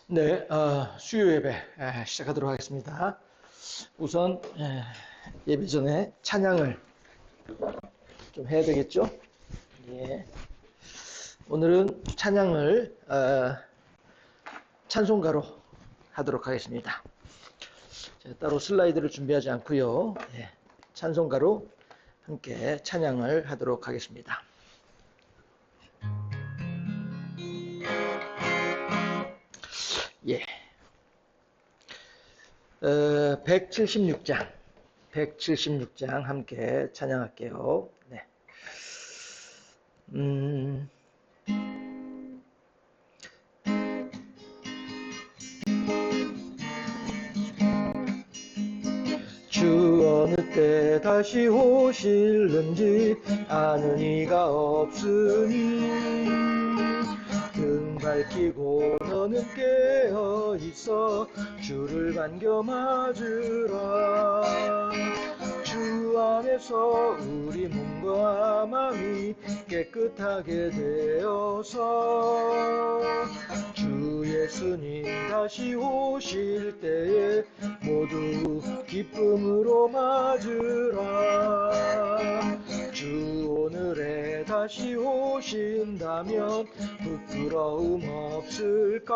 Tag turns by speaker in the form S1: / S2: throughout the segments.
S1: 네, 수요 예배 시작하도록 하겠습니다. 우선 예배 전에 찬양을 좀 해야 되겠죠? 예. 오늘은 찬양을 찬송가로 하도록 하겠습니다. 제가 따로 슬라이드를 준비하지 않고요. 찬송가로 함께 찬양을 하도록 하겠습니다. 예. 176장 함께 찬양할게요. 네. 주 어느 때 다시 오실는지 아는 이가 없으니 등 밝히고 너는 깨어 있어 주를 반겨 맞으라. 주 안에서 우리 몸과 마음이 깨끗하게 되어서 주 예수님 다시 오실 때에 모두 기쁨으로 맞으라. 주 오늘에 다시 오신다면 부끄러움 없을까.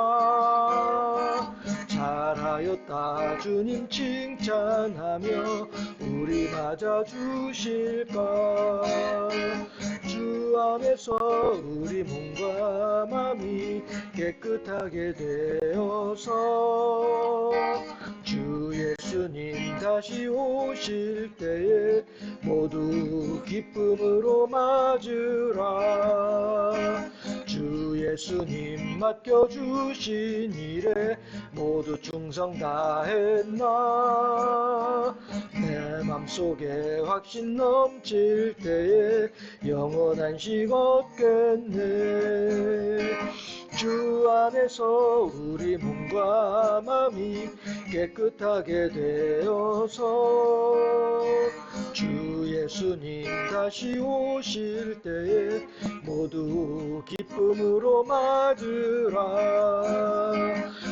S1: 잘하였다 주님 칭찬하며 우리 맞아주실까. 주 안에서 우리 몸과 마음이 깨끗하게 되어서 주 예수님 다시 오실 때에 모두 기쁨으로 맞으라. 주 예수님 맡겨주신 일에 모두 충성 다했나. 내 맘속에 확신 넘칠 때에 영원한 식 얻겠네. 주 안에서 우리 몸과 마음이 깨끗하게 되어서 주 예수님 다시 오실 때에 모두 기쁨으로 맞으라.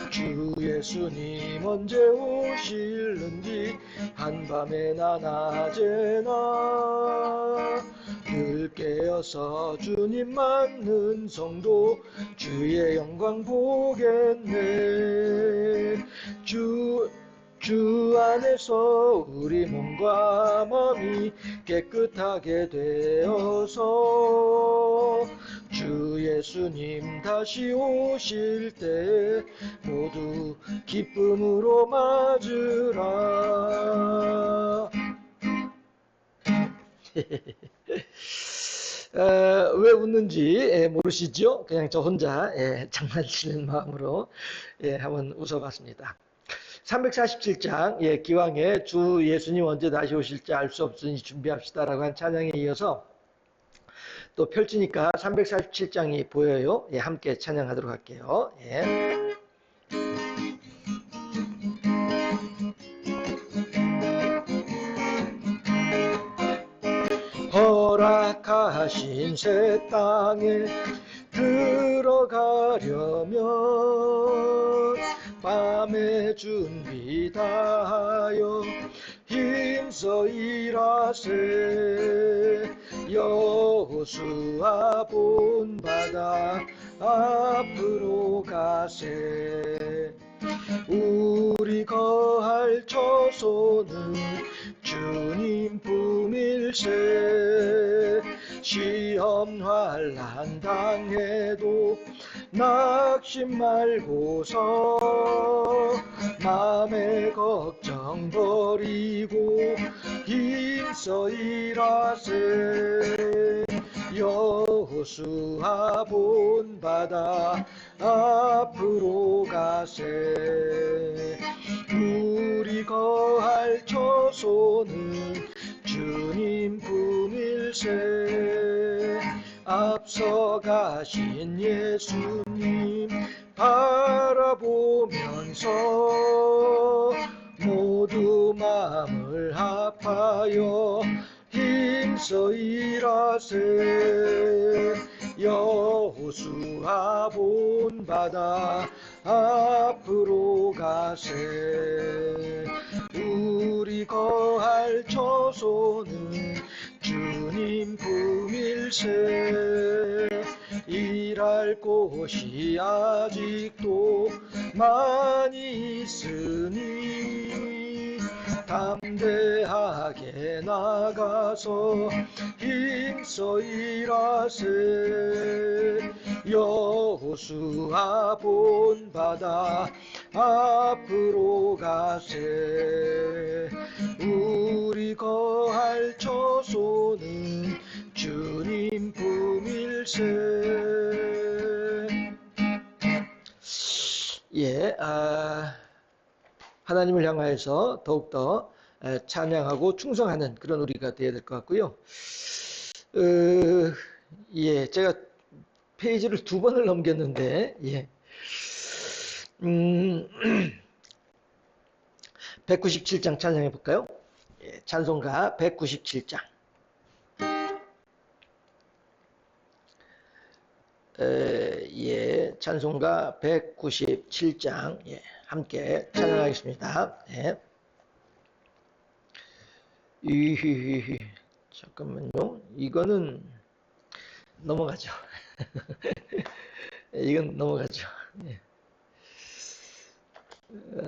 S1: 주 예수님 언제 오실는지 한밤에나 낮에나 늘 깨어서 주님 맞는 성도 주의 영광 보겠네. 주 안에서 우리 몸과 마음이 깨끗하게 되어서 주 예수님 다시 오실 때 모두 기쁨으로 맞으라. 왜 웃는지 모르시죠? 그냥 저 혼자 장난치는 마음으로 한번 웃어봤습니다. 347장 기왕에 주 예수님 언제 다시 오실지 알 수 없으니 준비합시다라고 한 찬양에 이어서 또 펼치니까 347장이 보여요. 함께 찬양하도록 할게요. 허락하신 새 땅에 들어가려면 밤에 준비 다하여 힘써 일하세. 여호수아 본바다 앞으로 가세. 우리 거할 처소는 주님 품일세. 시험 환난 당해도 낙심 말고서 마음의 걱정 버리고 힘써 일하세. 여호수아 본바다 앞으로 가세. 우리 거할 처소는 주님 품일세. 앞서 가신 예수님 바라보면서 모두 마음을 합하여 힘써 일하세. 여호수아 본받아 앞으로 가세. 우리 거할 처소는 주님 품일세. 일할 곳이 아직도 많이 있으니 담대하게 나가서 힘써 일하세. 여호수아 본받아 앞으로 가세. 우리 거할 처소는 주님 품일세. 예, 하나님을 향하여서 더욱더 찬양하고 충성하는 그런 우리가 되어야 될 것 같고요. 예, 제가 페이지를 2번을 넘겼는데, 예. 197장 찬양해 볼까요? 예, 찬송가 197장. 예, 찬송가 197장. 예, 함께 찬양하겠습니다. 예. 잠깐만요. 이거는 넘어가죠. 이건 넘어가죠. 예.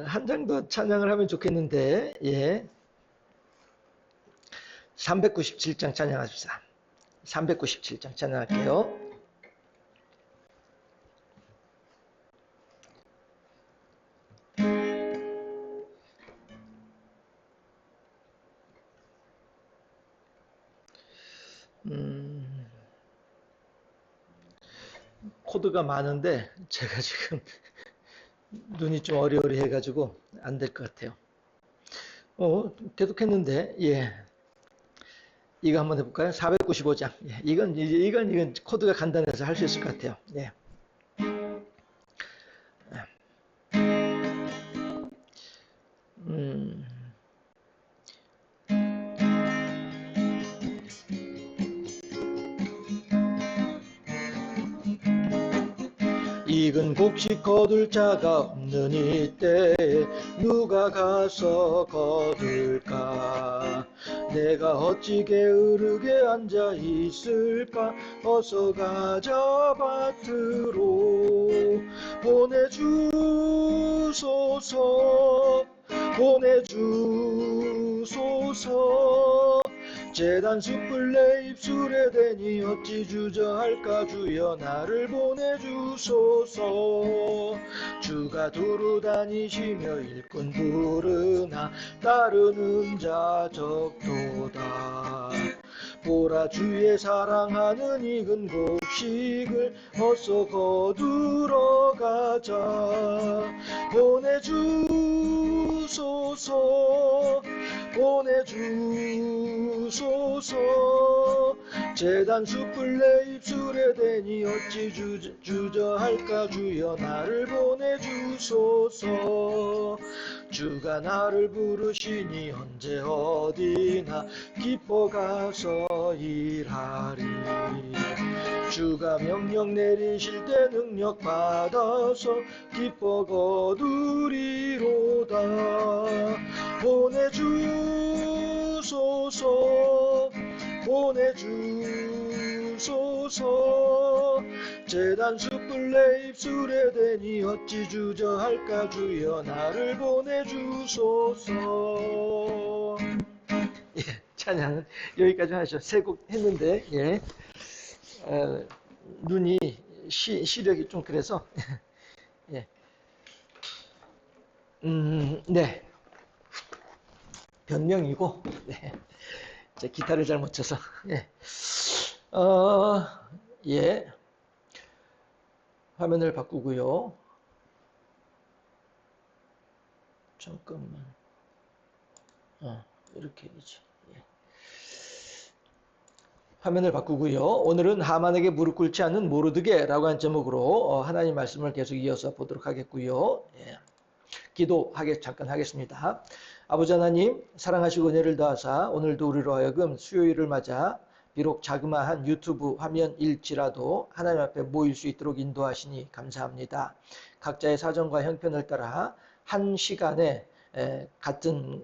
S1: 한 장 더 찬양을 하면 좋겠는데, 예. 397장 찬양하십시다. 397장 찬양할게요. 코드가 많은데 제가 지금 눈이 좀 어리어리 해가지고 안 될 것 같아요. 계속 했는데, 예. 이거 한번 해볼까요? 495장. 예. 이건 코드가 간단해서 할 수 있을 것 같아요. 예. 익은 곡식 거둘 자가 없는 이때 누가 가서 거둘까? 내가 어찌 게으르게 앉아 있을까? 어서 가자 밭으로 보내주소서. 보내주소서. 재단 숯불 내 입술에 대니 어찌 주저할까? 주여 나를 보내주소서. 주가 두루 다니시며 일꾼 부르나 따르는 자 적도다. 보라 주의 사랑하는 익은 곡식을 어서 거두러 가자. 보내주소서. 보내주소서. 재단 숯불 내 입술에 대니 어찌 주저할까? 주여 나를 보내주소서. 주가 나를 부르시니 언제 어디나 기뻐 가서 일하리. 주가 명령 내리실 때 능력 받아서 기뻐 거두리로다. 보내주소서. 보내주소서. 재단 숯불 내 입술에 대니 어찌 주저할까? 주여 나를 보내주소서. 예, 찬양은 여기까지 하셔. 세 곡 했는데, 예. 눈이 시력이 좀 그래서 예. 네. 변명이고, 네. 제 기타를 잘 못 쳐서, 예. 예. 화면을 바꾸고요. 잠깐만. 이렇게 해야지. 예. 화면을 바꾸고요. 오늘은 하만에게 무릎 꿇지 않는 모르드게라고 한 제목으로 하나님 말씀을 계속 이어서 보도록 하겠고요. 예. 잠깐 하겠습니다. 아버지 하나님, 사랑하시고 은혜를 더하사 오늘도 우리로 하여금 수요일을 맞아 비록 자그마한 유튜브 화면일지라도 하나님 앞에 모일 수 있도록 인도하시니 감사합니다. 각자의 사정과 형편을 따라 한 시간에 같은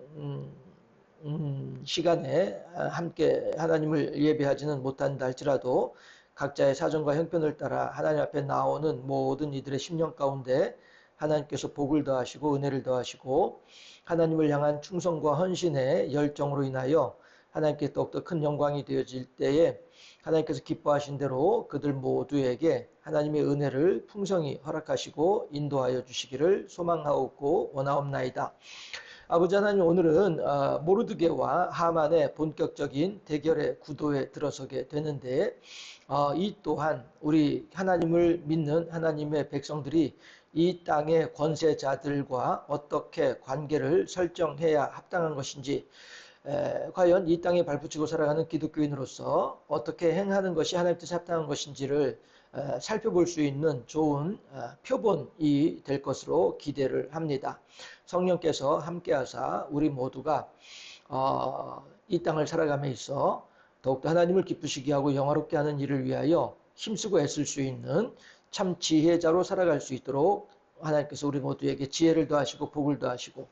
S1: 시간에 함께 하나님을 예배하지는 못한다 할지라도 각자의 사정과 형편을 따라 하나님 앞에 나오는 모든 이들의 심령 가운데 하나님께서 복을 더하시고 은혜를 더하시고 하나님을 향한 충성과 헌신의 열정으로 인하여 하나님께 더욱더 큰 영광이 되어질 때에 하나님께서 기뻐하신 대로 그들 모두에게 하나님의 은혜를 풍성히 허락하시고 인도하여 주시기를 소망하옵고 원하옵나이다. 아버지 하나님, 오늘은 모르드게와 하만의 본격적인 대결의 구도에 들어서게 되는데 이 또한 우리 하나님을 믿는 하나님의 백성들이 이 땅의 권세자들과 어떻게 관계를 설정해야 합당한 것인지, 과연 이 땅에 발붙이고 살아가는 기독교인으로서 어떻게 행하는 것이 하나님 뜻에 합당한 것인지를 살펴볼 수 있는 좋은 표본이 될 것으로 기대를 합니다. 성령께서 함께하사 우리 모두가 이 땅을 살아감에 있어 더욱더 하나님을 기쁘시게 하고 영화롭게 하는 일을 위하여 힘쓰고 애쓸 수 있는 참 지혜자로 살아갈 수 있도록 하나님께서 우리 모두에게 지혜를 더하시고 복을 더하시고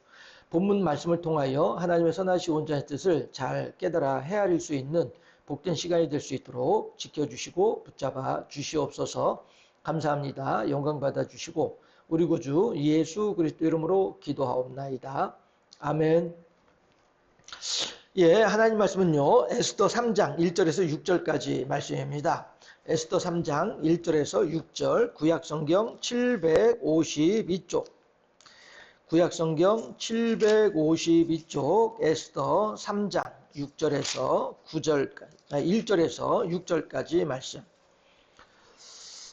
S1: 본문 말씀을 통하여 하나님의 선하시고 온전한 뜻을 잘 깨달아 헤아릴 수 있는 복된 시간이 될 수 있도록 지켜주시고 붙잡아 주시옵소서. 감사합니다. 영광 받아 주시고 우리 구주 예수 그리스도 이름으로 기도하옵나이다. 아멘. 예, 하나님 말씀은요, 에스더 3장 1절에서 6절까지 말씀입니다. 에스더 3장 1절에서 6절, 구약성경 752쪽, 구약성경 752쪽, 에스더 3장 6절에서 1절에서 6절까지 말씀.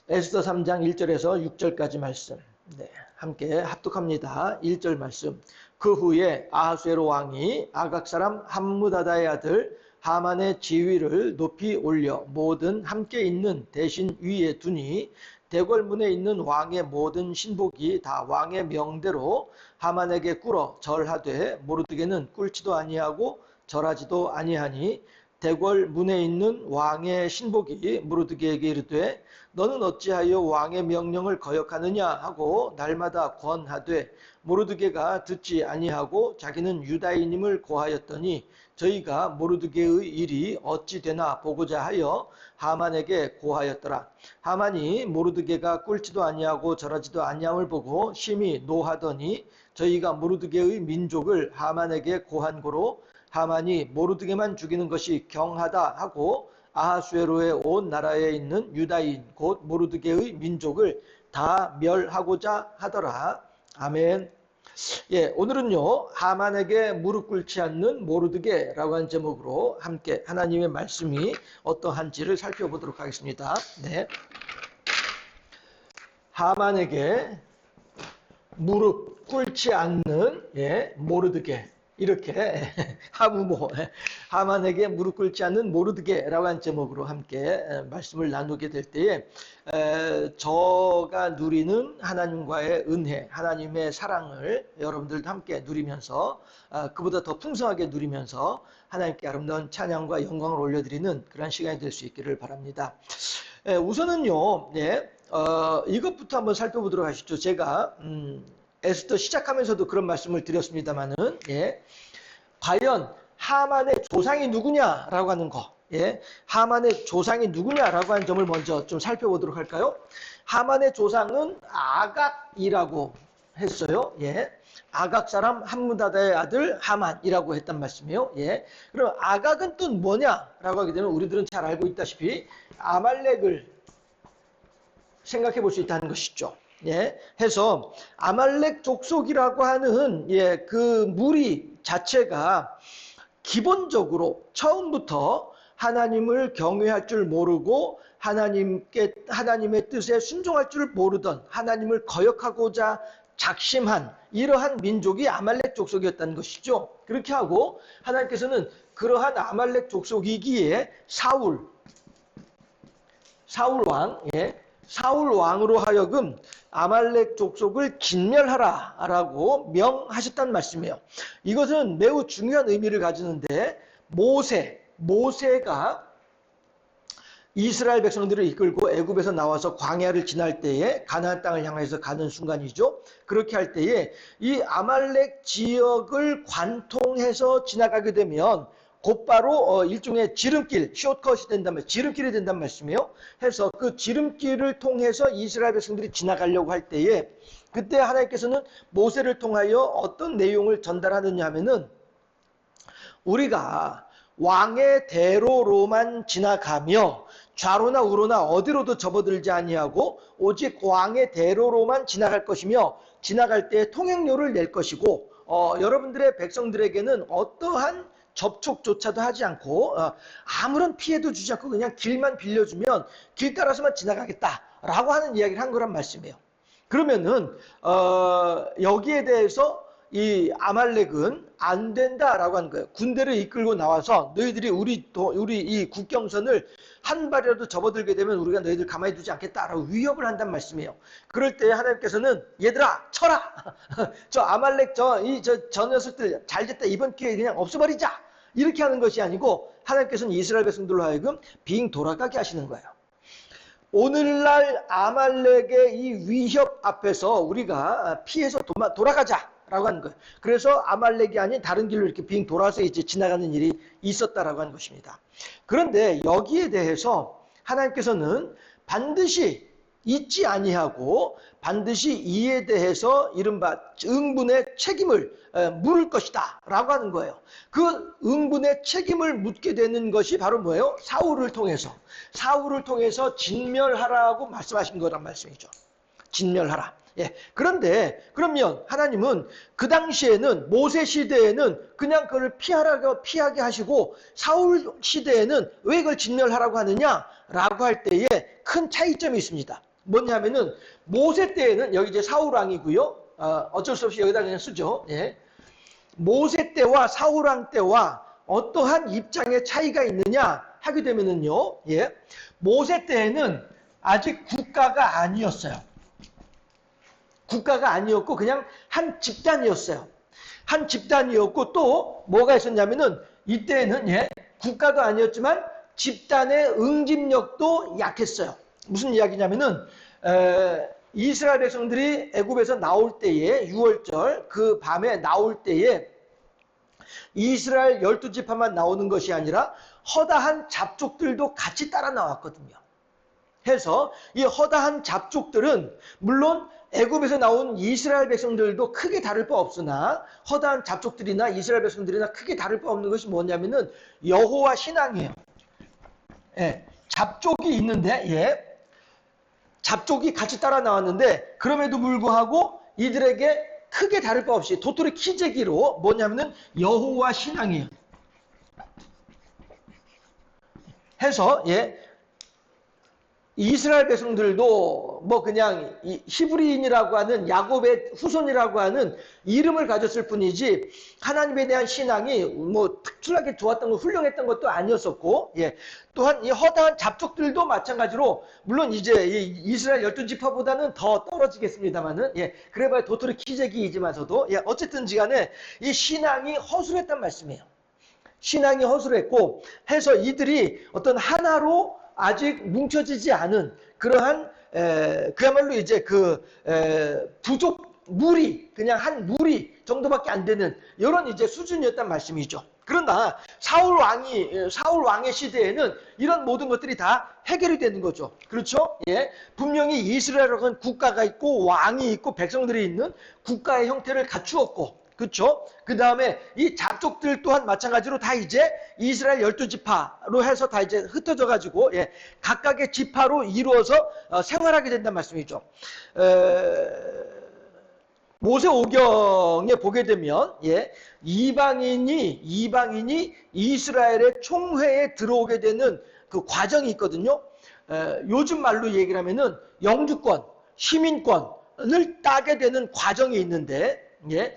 S1: 에스더 3장 1절에서 6절까지 말씀. 네, 함께 합독합니다. 1절 말씀. 그 후에 아하수에로 왕이 아각 사람 함무다다의 아들 하만의 지위를 높이 올려 모든 함께 있는 대신 위에 두니 대궐문에 있는 왕의 모든 신복이 다 왕의 명대로 하만에게 꿇어 절하되 모르드게는 꿇지도 아니하고 절하지도 아니하니 대궐문에 있는 왕의 신복이 모르드게에게 이르되 너는 어찌하여 왕의 명령을 거역하느냐 하고 날마다 권하되 모르드게가 듣지 아니하고 자기는 유다인임을 고하였더니 저희가 모르드게의 일이 어찌 되나 보고자 하여 하만에게 고하였더라. 하만이 모르드게가 꿇지도 아니하고 절하지도 아니함을 보고 심히 노하더니 저희가 모르드게의 민족을 하만에게 고한 고로 하만이 모르드게만 죽이는 것이 경하다 하고 아하수에로의 온 나라에 있는 유다인 곧 모르드게의 민족을 다 멸하고자 하더라. 아멘. 예, 오늘은요, 하만에게 무릎 꿇지 않는 모르드게라고 하는 제목으로 함께 하나님의 말씀이 어떠한지를 살펴보도록 하겠습니다. 네. 하만에게 무릎 꿇지 않는 모르드게. 이렇게 하무모 하만에게 무릎 꿇지 않는 모르드게라고 하는 제목으로 함께 말씀을 나누게 될 때에 저가 누리는 하나님과의 은혜, 하나님의 사랑을 여러분들도 함께 누리면서 그보다 더 풍성하게 누리면서 하나님께 아름다운 찬양과 영광을 올려드리는 그런 시간이 될 수 있기를 바랍니다. 우선은요, 이것부터 한번 살펴보도록 하시죠. 제가 에스더 시작하면서도 그런 말씀을 드렸습니다만은, 과연 하만의 조상이 누구냐라고 하는 거, 하만의 조상이 누구냐라고 하는 점을 먼저 좀 살펴보도록 할까요? 하만의 조상은 아각이라고 했어요. 아각 사람 함무다다의 아들 하만이라고 했단 말씀이에요. 그럼 아각은 또 뭐냐라고 하게 되면 우리들은 잘 알고 있다시피 아말렉을 생각해 볼 수 있다는 것이죠. 해서 아말렉 족속이라고 하는 그 무리 자체가 기본적으로 처음부터 하나님을 경외할 줄 모르고 하나님의 뜻에 순종할 줄 모르던 하나님을 거역하고자 작심한 이러한 민족이 아말렉 족속이었다는 것이죠. 그렇게 하고 하나님께서는 그러한 아말렉 족속이기에 사울 왕으로 하여금 아말렉 족속을 진멸하라라고 명하셨단 말씀이에요. 이것은 매우 중요한 의미를 가지는데 모세가 이스라엘 백성들을 이끌고 애굽에서 나와서 광야를 지날 때에 가나안 땅을 향해서 가는 순간이죠. 그렇게 할 때에 이 아말렉 지역을 관통해서 지나가게 되면 곧바로 일종의 지름길, 숏컷이 된다면 지름길이 된단 말씀이에요. 해서 그 지름길을 통해서 이스라엘 백성들이 지나가려고 할 때에 그때 하나님께서는 모세를 통하여 어떤 내용을 전달하느냐 하면은 우리가 왕의 대로로만 지나가며 좌로나 우로나 어디로도 접어들지 아니하고 오직 왕의 대로로만 지나갈 것이며 지나갈 때 통행료를 낼 것이고 여러분들의 백성들에게는 어떠한 접촉조차도 하지 않고 아무런 피해도 주지 않고 그냥 길만 빌려주면 길 따라서만 지나가겠다라고 하는 이야기를 한 거란 말씀이에요. 그러면은 여기에 대해서 이 아말렉은 안 된다라고 하는 거예요. 군대를 이끌고 나와서 너희들이 우리 이 국경선을 한 발이라도 접어들게 되면 우리가 너희들 가만히 두지 않겠다라고 위협을 한단 말씀이에요. 그럴 때 하나님께서는 얘들아 쳐라. 저 아말렉 저 녀석들 잘됐다 이번 기회에 그냥 없애버리자. 이렇게 하는 것이 아니고 하나님께서는 이스라엘 백성들로 하여금 빙 돌아가게 하시는 거예요. 오늘날 아말렉의 이 위협 앞에서 우리가 피해서 돌아가자라고 하는 거예요. 그래서 아말렉이 아닌 다른 길로 이렇게 빙 돌아서 이제 지나가는 일이 있었다라고 하는 것입니다. 그런데 여기에 대해서 하나님께서는 반드시 잊지 아니하고 반드시 이에 대해서 이른바 응분의 책임을 물을 것이다 라고 하는 거예요. 그 응분의 책임을 묻게 되는 것이 바로 뭐예요? 사울을 통해서 진멸하라고 말씀하신 거란 말씀이죠. 진멸하라. 예. 그런데 그러면 하나님은 그 당시에는 모세 시대에는 그냥 그걸 피하게 하시고 사울 시대에는 왜 이걸 진멸하라고 하느냐라고 할 때에 큰 차이점이 있습니다. 뭐냐면은 모세 때에는 여기 이제 사울 왕이고요. 어쩔 수 없이 여기다 그냥 쓰죠. 예. 모세 때와 사울 왕 때와 어떠한 입장의 차이가 있느냐 하게 되면은요. 예. 모세 때에는 아직 국가가 아니었어요. 국가가 아니었고 그냥 한 집단이었어요. 한 집단이었고 또 뭐가 있었냐면은 이때는 예, 국가도 아니었지만 집단의 응집력도 약했어요. 무슨 이야기냐면은 이스라엘 백성들이 애굽에서 나올 때에 6월절 그 밤에 나올 때에 이스라엘 12지파만 나오는 것이 아니라 허다한 잡족들도 같이 따라 나왔거든요. 해서 이 허다한 잡족들은 물론 애굽에서 나온 이스라엘 백성들도 크게 다를 바 없으나 허다한 잡족들이나 이스라엘 백성들이나 크게 다를 바 없는 것이 뭐냐면은 여호와 신앙이에요. 예, 잡족이 있는데 예, 잡족이 같이 따라 나왔는데 그럼에도 불구하고 이들에게 크게 다를 바 없이 도토리 키재기로 뭐냐면은 여호와 신앙이에요. 해서 예, 이스라엘 백성들도 뭐 그냥 히브리인이라고 하는 야곱의 후손이라고 하는 이름을 가졌을 뿐이지 하나님에 대한 신앙이 뭐 특출나게 좋았던 거 훌륭했던 것도 아니었었고 예. 또한 이 허다한 잡족들도 마찬가지로 물론 이제 이스라엘 12지파보다는 더 떨어지겠습니다만은 예. 그래봐야 도토리 키재기이지만서도 예. 어쨌든지 간에 이 신앙이 허술했단 말씀이에요. 신앙이 허술했고 해서 이들이 어떤 하나로 아직 뭉쳐지지 않은 그러한 그야말로 이제 부족 무리 그냥 한 무리 정도밖에 안 되는 이런 이제 수준이었단 말씀이죠. 그러나 사울 왕의 시대에는 이런 모든 것들이 다 해결이 되는 거죠. 그렇죠? 예. 분명히 이스라엘은 국가가 있고 왕이 있고 백성들이 있는 국가의 형태를 갖추었고 그렇죠? 그 다음에 이 잡족들 또한 마찬가지로 다 이제 이스라엘 12지파로 해서 다 이제 흩어져 가지고 예, 각각의 지파로 이루어서 생활하게 된다는 말씀이죠. 모세 오경에 보게 되면 예, 이방인이 이스라엘의 총회에 들어오게 되는 그 과정이 있거든요. 요즘 말로 얘기를 하면은 영주권, 시민권을 따게 되는 과정이 있는데 예,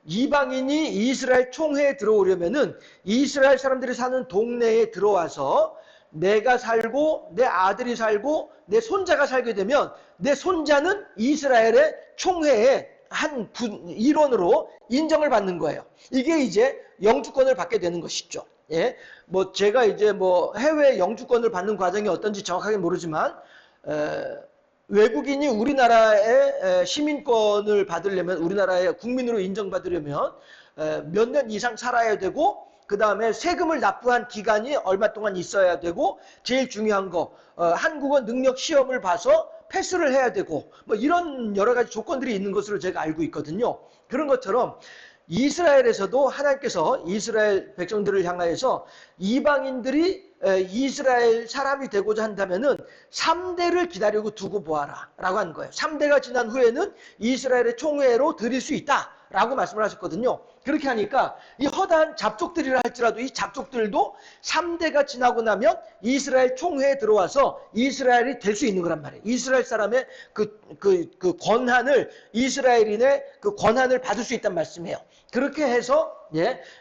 S1: 이방인이 이스라엘 총회에 들어오려면은 이스라엘 사람들이 사는 동네에 들어와서 내가 살고 내 아들이 살고 내 손자가 살게 되면 내 손자는 이스라엘의 총회의 한 일원으로 인정을 받는 거예요. 이게 이제 영주권을 받게 되는 것이죠. 예, 뭐 제가 이제 뭐 해외 영주권을 받는 과정이 어떤지 정확하게 모르지만 외국인이 우리나라의 시민권을 받으려면 우리나라의 국민으로 인정받으려면 몇 년 이상 살아야 되고 그 다음에 세금을 납부한 기간이 얼마 동안 있어야 되고 제일 중요한 거 한국어 능력 시험을 봐서 패스를 해야 되고 뭐 이런 여러 가지 조건들이 있는 것으로 제가 알고 있거든요. 그런 것처럼 이스라엘에서도 하나님께서 이스라엘 백성들을 향하여서 이방인들이 이스라엘 사람이 되고자 한다면은 3대를 기다리고 두고 보아라 라고 한 거예요. 3대가 지난 후에는 이스라엘의 총회로 드릴 수 있다 라고 말씀을 하셨거든요. 그렇게 하니까 이 허다한 잡족들이라 할지라도 이 잡족들도 3대가 지나고 나면 이스라엘 총회에 들어와서 이스라엘이 될 수 있는 거란 말이에요. 이스라엘 사람의 그 권한을 이스라엘인의 그 권한을 받을 수 있단 말씀이에요. 그렇게 해서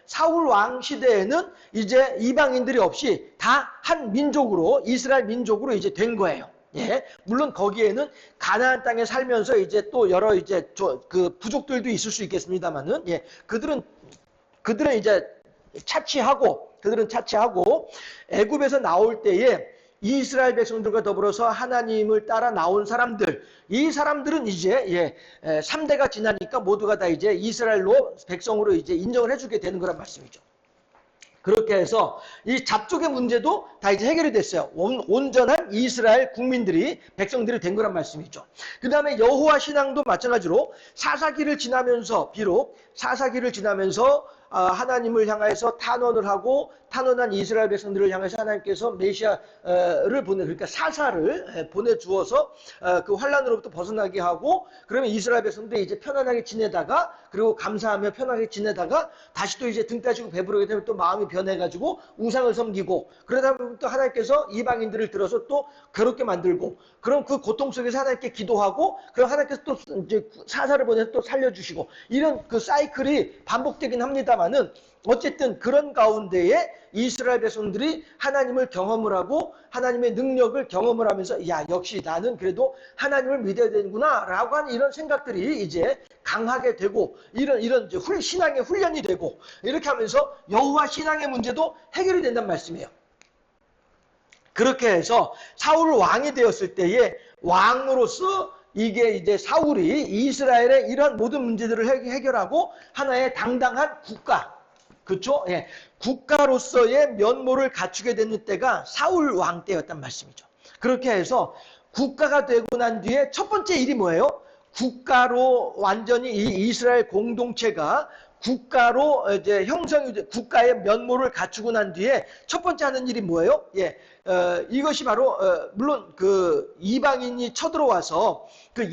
S1: 사울 왕 시대에는 이제 이방인들이 없이 다 한 민족으로 이스라엘 민족으로 이제 된 거예요. 물론 거기에는 가나안 땅에 살면서 이제 또 여러 이제 그 부족들도 있을 수 있겠습니다만은 그들은 이제 차치하고 애굽에서 나올 때에 이스라엘 백성들과 더불어서 하나님을 따라 나온 사람들, 이 사람들은 이제 3대가 지나니까 모두가 다 이제 이스라엘로 백성으로 이제 인정을 해주게 되는 거란 말씀이죠. 그렇게 해서 이 잡족의 문제도 다 이제 해결이 됐어요. 온전한 이스라엘 국민들이 백성들이 된 거란 말씀이죠. 그 다음에 여호와 신앙도 마찬가지로 사사기를 지나면서 비록 사사기를 지나면서 하나님을 향해서 탄원을 하고 탄원한 이스라엘 백성들을 향해서 하나님께서 메시아를 그러니까 사사를 보내주어서 그 환란으로부터 벗어나게 하고 그러면 이스라엘 백성들이 이제 편안하게 지내다가 그리고 감사하며 편하게 지내다가 다시 또 이제 등 따지고 배부르게 되면 또 마음이 변해가지고 우상을 섬기고 그러다 보면 또 하나님께서 이방인들을 들어서 또 괴롭게 만들고 그럼 그 고통 속에서 하나님께 기도하고 그럼 하나님께서 또 이제 사사를 보내서 또 살려주시고 이런 그 사이클이 반복되긴 합니다만은 어쨌든 그런 가운데에 이스라엘 백성들이 하나님을 경험을 하고 하나님의 능력을 경험을 하면서 야 역시 나는 그래도 하나님을 믿어야 되는구나 라고 하는 이런 생각들이 이제 강하게 되고 이런 이제 신앙의 훈련이 되고 이렇게 하면서 여호와 신앙의 문제도 해결이 된다는 말씀이에요. 그렇게 해서 사울 왕이 되었을 때에 왕으로서 이게 이제 사울이 이스라엘의 이런 모든 문제들을 해결하고 하나의 당당한 국가 그렇죠? 국가로서의 면모를 갖추게 되는 때가 사울 왕 때였단 말씀이죠. 그렇게 해서 국가가 되고 난 뒤에 첫 번째 일이 뭐예요? 국가로 완전히 이 이스라엘 공동체가 국가로 이제 형성이 국가의 면모를 갖추고 난 뒤에 첫 번째 하는 일이 뭐예요? 이것이 바로 물론 그 이방인이 쳐들어와서 그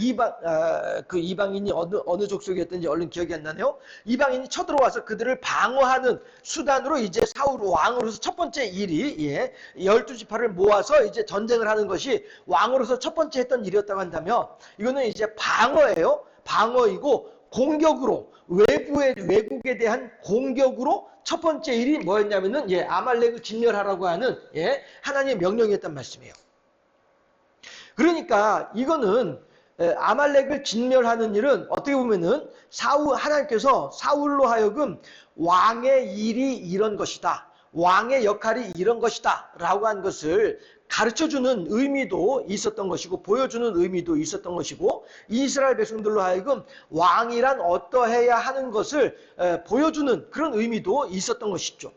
S1: 이방인이 어느 족속이었던지 얼른 기억이 안 나네요. 이방인이 쳐들어와서 그들을 방어하는 수단으로 이제 사울 왕으로서 첫 번째 일이 12지파를 모아서 이제 전쟁을 하는 것이 왕으로서 첫 번째 했던 일이었다고 한다면 이거는 이제 방어예요. 방어이고 공격으로 외국에 대한 공격으로 첫 번째 일이 뭐였냐면은 아말렉을 진멸하라고 하는 하나님의 명령이었단 말씀이에요. 그러니까 이거는 아말렉을 진멸하는 일은 어떻게 보면은 하나님께서 사울로 하여금 왕의 일이 이런 것이다. 왕의 역할이 이런 것이다. 라고 한 것을 가르쳐주는 의미도 있었던 것이고 보여주는 의미도 있었던 것이고 이스라엘 백성들로 하여금 왕이란 어떠해야 하는 것을 보여주는 그런 의미도 있었던 것이죠.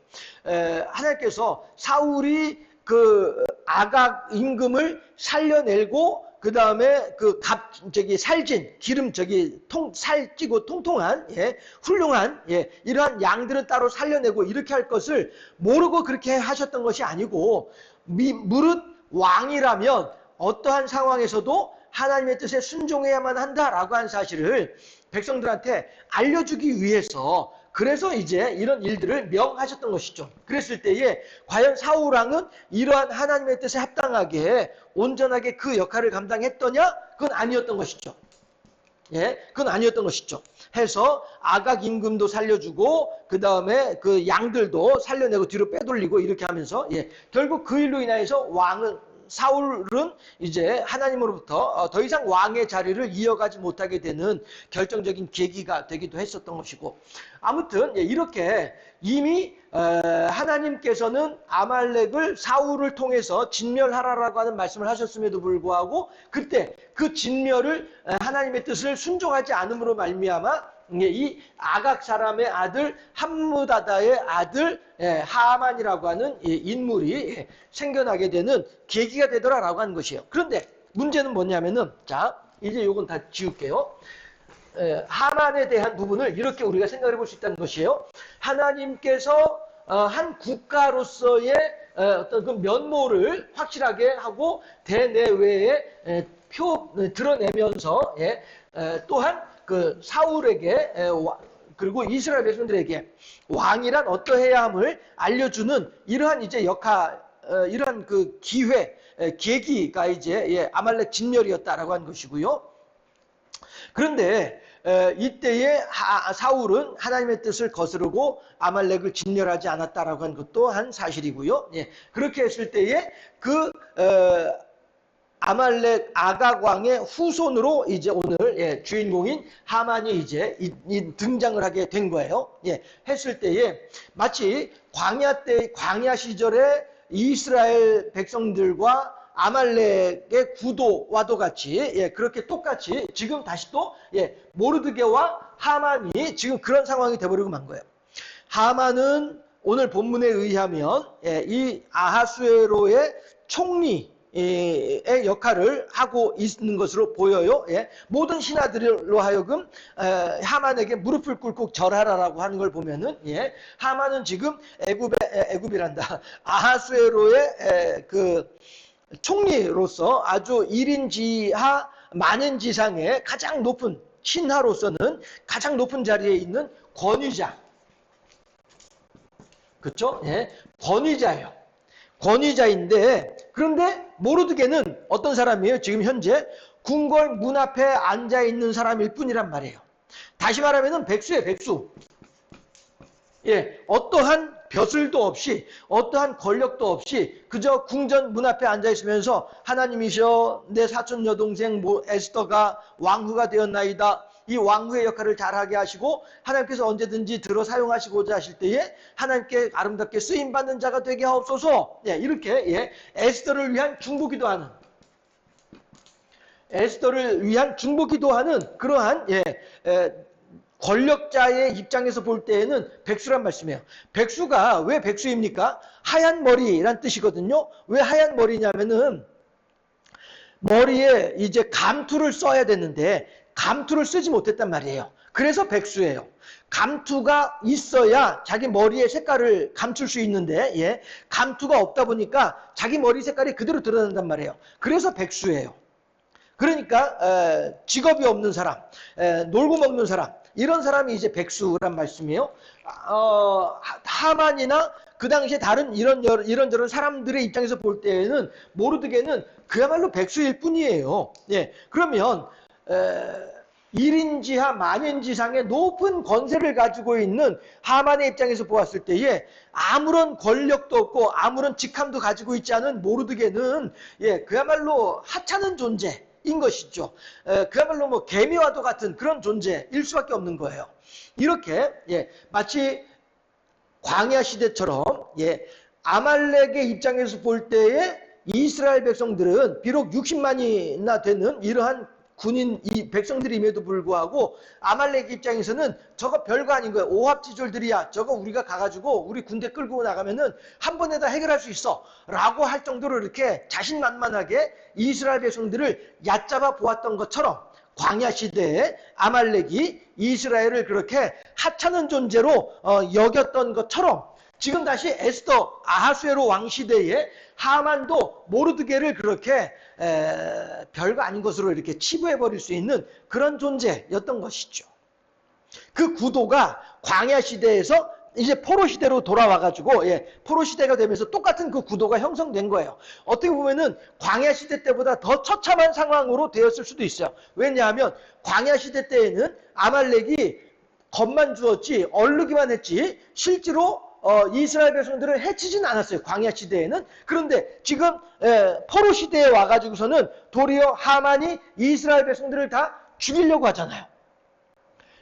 S1: 하나님께서 사울이 그 아각 임금을 살려내고 그 다음에 살진 기름 살찌고 통통한 훌륭한 이러한 양들은 따로 살려내고 이렇게 할 것을 모르고 그렇게 하셨던 것이 아니고 무릇 왕이라면 어떠한 상황에서도 하나님의 뜻에 순종해야만 한다라고 한 사실을 백성들한테 알려주기 위해서 그래서 이제 이런 일들을 명하셨던 것이죠. 그랬을 때에 과연 사울 왕은 이러한 하나님의 뜻에 합당하게 온전하게 그 역할을 감당했더냐? 그건 아니었던 것이죠. 그건 아니었던 것이죠. 해서 아각 임금도 살려주고 그 다음에 그 양들도 살려내고 뒤로 빼돌리고 이렇게 하면서 결국 그 일로 인해서 왕은 사울은 이제 하나님으로부터 더 이상 왕의 자리를 이어가지 못하게 되는 결정적인 계기가 되기도 했었던 것이고, 아무튼 이렇게 이미 하나님께서는 아말렉을 사울을 통해서 진멸하라라고 하는 말씀을 하셨음에도 불구하고 그때 그 진멸을 하나님의 뜻을 순종하지 않음으로 말미암아 이 아각 사람의 아들 함무다다의 아들 하만이라고 하는 인물이 생겨나게 되는 계기가 되더라라고 하는 것이에요. 그런데 문제는 뭐냐면은, 자 이제 요건 다 지울게요. 하만에 대한 부분을 이렇게 우리가 생각해 볼 수 있다는 것이에요. 하나님께서 한 국가로서의 어떤 그 면모를 확실하게 하고 대내외에 드러내면서 또한 그 사울에게 그리고 이스라엘 백성들에게 왕이란 어떠해야 함을 알려주는 이러한 이제 이러한 그 기회, 계기가 이제 아말렉 진멸이었다라고 하는 것이고요. 그런데 이때에 사울은 하나님의 뜻을 거스르고 아말렉을 진멸하지 않았다라고 하는 것도 한 사실이고요. 그렇게 했을 때에 그 아말렉 아각 왕의 후손으로 이제 오늘 주인공인 하만이 이제 등장을 하게 된 거예요. 했을 때에 마치 광야 시절에 이스라엘 백성들과 아말렉의 구도와도 같이 그렇게 똑같이 지금 다시 또 모르드게와 하만이 지금 그런 상황이 돼버리고 만 거예요. 하만은 오늘 본문에 의하면 이 아하수에로의 총리 의 역할을 하고 있는 것으로 보여요. 모든 신하들로 하여금 하만에게 무릎을 꿇고 절하라라고 하는 걸 보면은 하만은 지금 애굽이란다. 아하수에로의 그 총리로서 아주 1인지하 만인지상의 가장 높은 신하로서는 가장 높은 자리에 있는 권위자. 그렇죠? 권위자예요. 권위자인데, 그런데 모르드게는 어떤 사람이에요? 지금 현재 궁궐 문 앞에 앉아 있는 사람일 뿐이란 말이에요. 다시 말하면 백수예요, 백수. 어떠한 벼슬도 없이 어떠한 권력도 없이 그저 궁전 문 앞에 앉아 있으면서 하나님이셔 내 사촌 여동생 에스더가 왕후가 되었나이다. 이 왕후의 역할을 잘하게 하시고 하나님께서 언제든지 들어 사용하시고자 하실 때에 하나님께 아름답게 쓰임받는 자가 되게 하옵소서. 이렇게 에스더를 위한 중보기도하는 그러한 권력자의 입장에서 볼 때에는 백수란 말씀이에요. 백수가 왜 백수입니까? 하얀 머리란 뜻이거든요. 왜 하얀 머리냐면은 머리에 이제 감투를 써야 되는데 감투를 쓰지 못했단 말이에요. 그래서 백수예요. 감투가 있어야 자기 머리의 색깔을 감출 수 있는데 감투가 없다 보니까 자기 머리 색깔이 그대로 드러난단 말이에요. 그래서 백수예요. 그러니까 직업이 없는 사람, 놀고 먹는 사람, 이런 사람이 이제 백수란 말씀이에요. 하만이나 그 당시에 다른 이런저런 사람들의 입장에서 볼 때에는 모르드게는 그야말로 백수일 뿐이에요. 그러면 1인지하 만인지상의 높은 권세를 가지고 있는 하만의 입장에서 보았을 때에 아무런 권력도 없고 아무런 직함도 가지고 있지 않은 모르드게는 그야말로 하찮은 존재인 것이죠. 그야말로 뭐 개미와도 같은 그런 존재일 수밖에 없는 거예요. 이렇게 마치 광야 시대처럼 아말렉의 입장에서 볼 때에 이스라엘 백성들은 비록 60만이나 되는 이러한 군인 이 백성들임에도 불구하고 아말렉 입장에서는 저거 별거 아닌 거예요. 오합지졸들이야. 저거 우리가 가가지고 우리 군대 끌고 나가면은 한 번에 다 해결할 수 있어 라고 할 정도로 이렇게 자신만만하게 이스라엘 백성들을 얕잡아 보았던 것처럼 광야 시대에 아말렉이 이스라엘을 그렇게 하찮은 존재로 여겼던 것처럼 지금 다시 에스더 아하수에로 왕 시대에 하만도 모르드게를 그렇게 별거 아닌 것으로 이렇게 치부해버릴 수 있는 그런 존재였던 것이죠. 그 구도가 광야 시대에서 이제 포로 시대로 돌아와가지고 포로 시대가 되면서 똑같은 그 구도가 형성된 거예요. 어떻게 보면은 광야 시대 때보다 더 처참한 상황으로 되었을 수도 있어요. 왜냐하면 광야 시대 때에는 아말렉이 겁만 주었지 얼르기만 했지 실제로 이스라엘 백성들을 해치진 않았어요. 광야 시대에는. 그런데 지금 포로 시대에 와가지고서는 도리어 하만이 이스라엘 백성들을 다 죽이려고 하잖아요.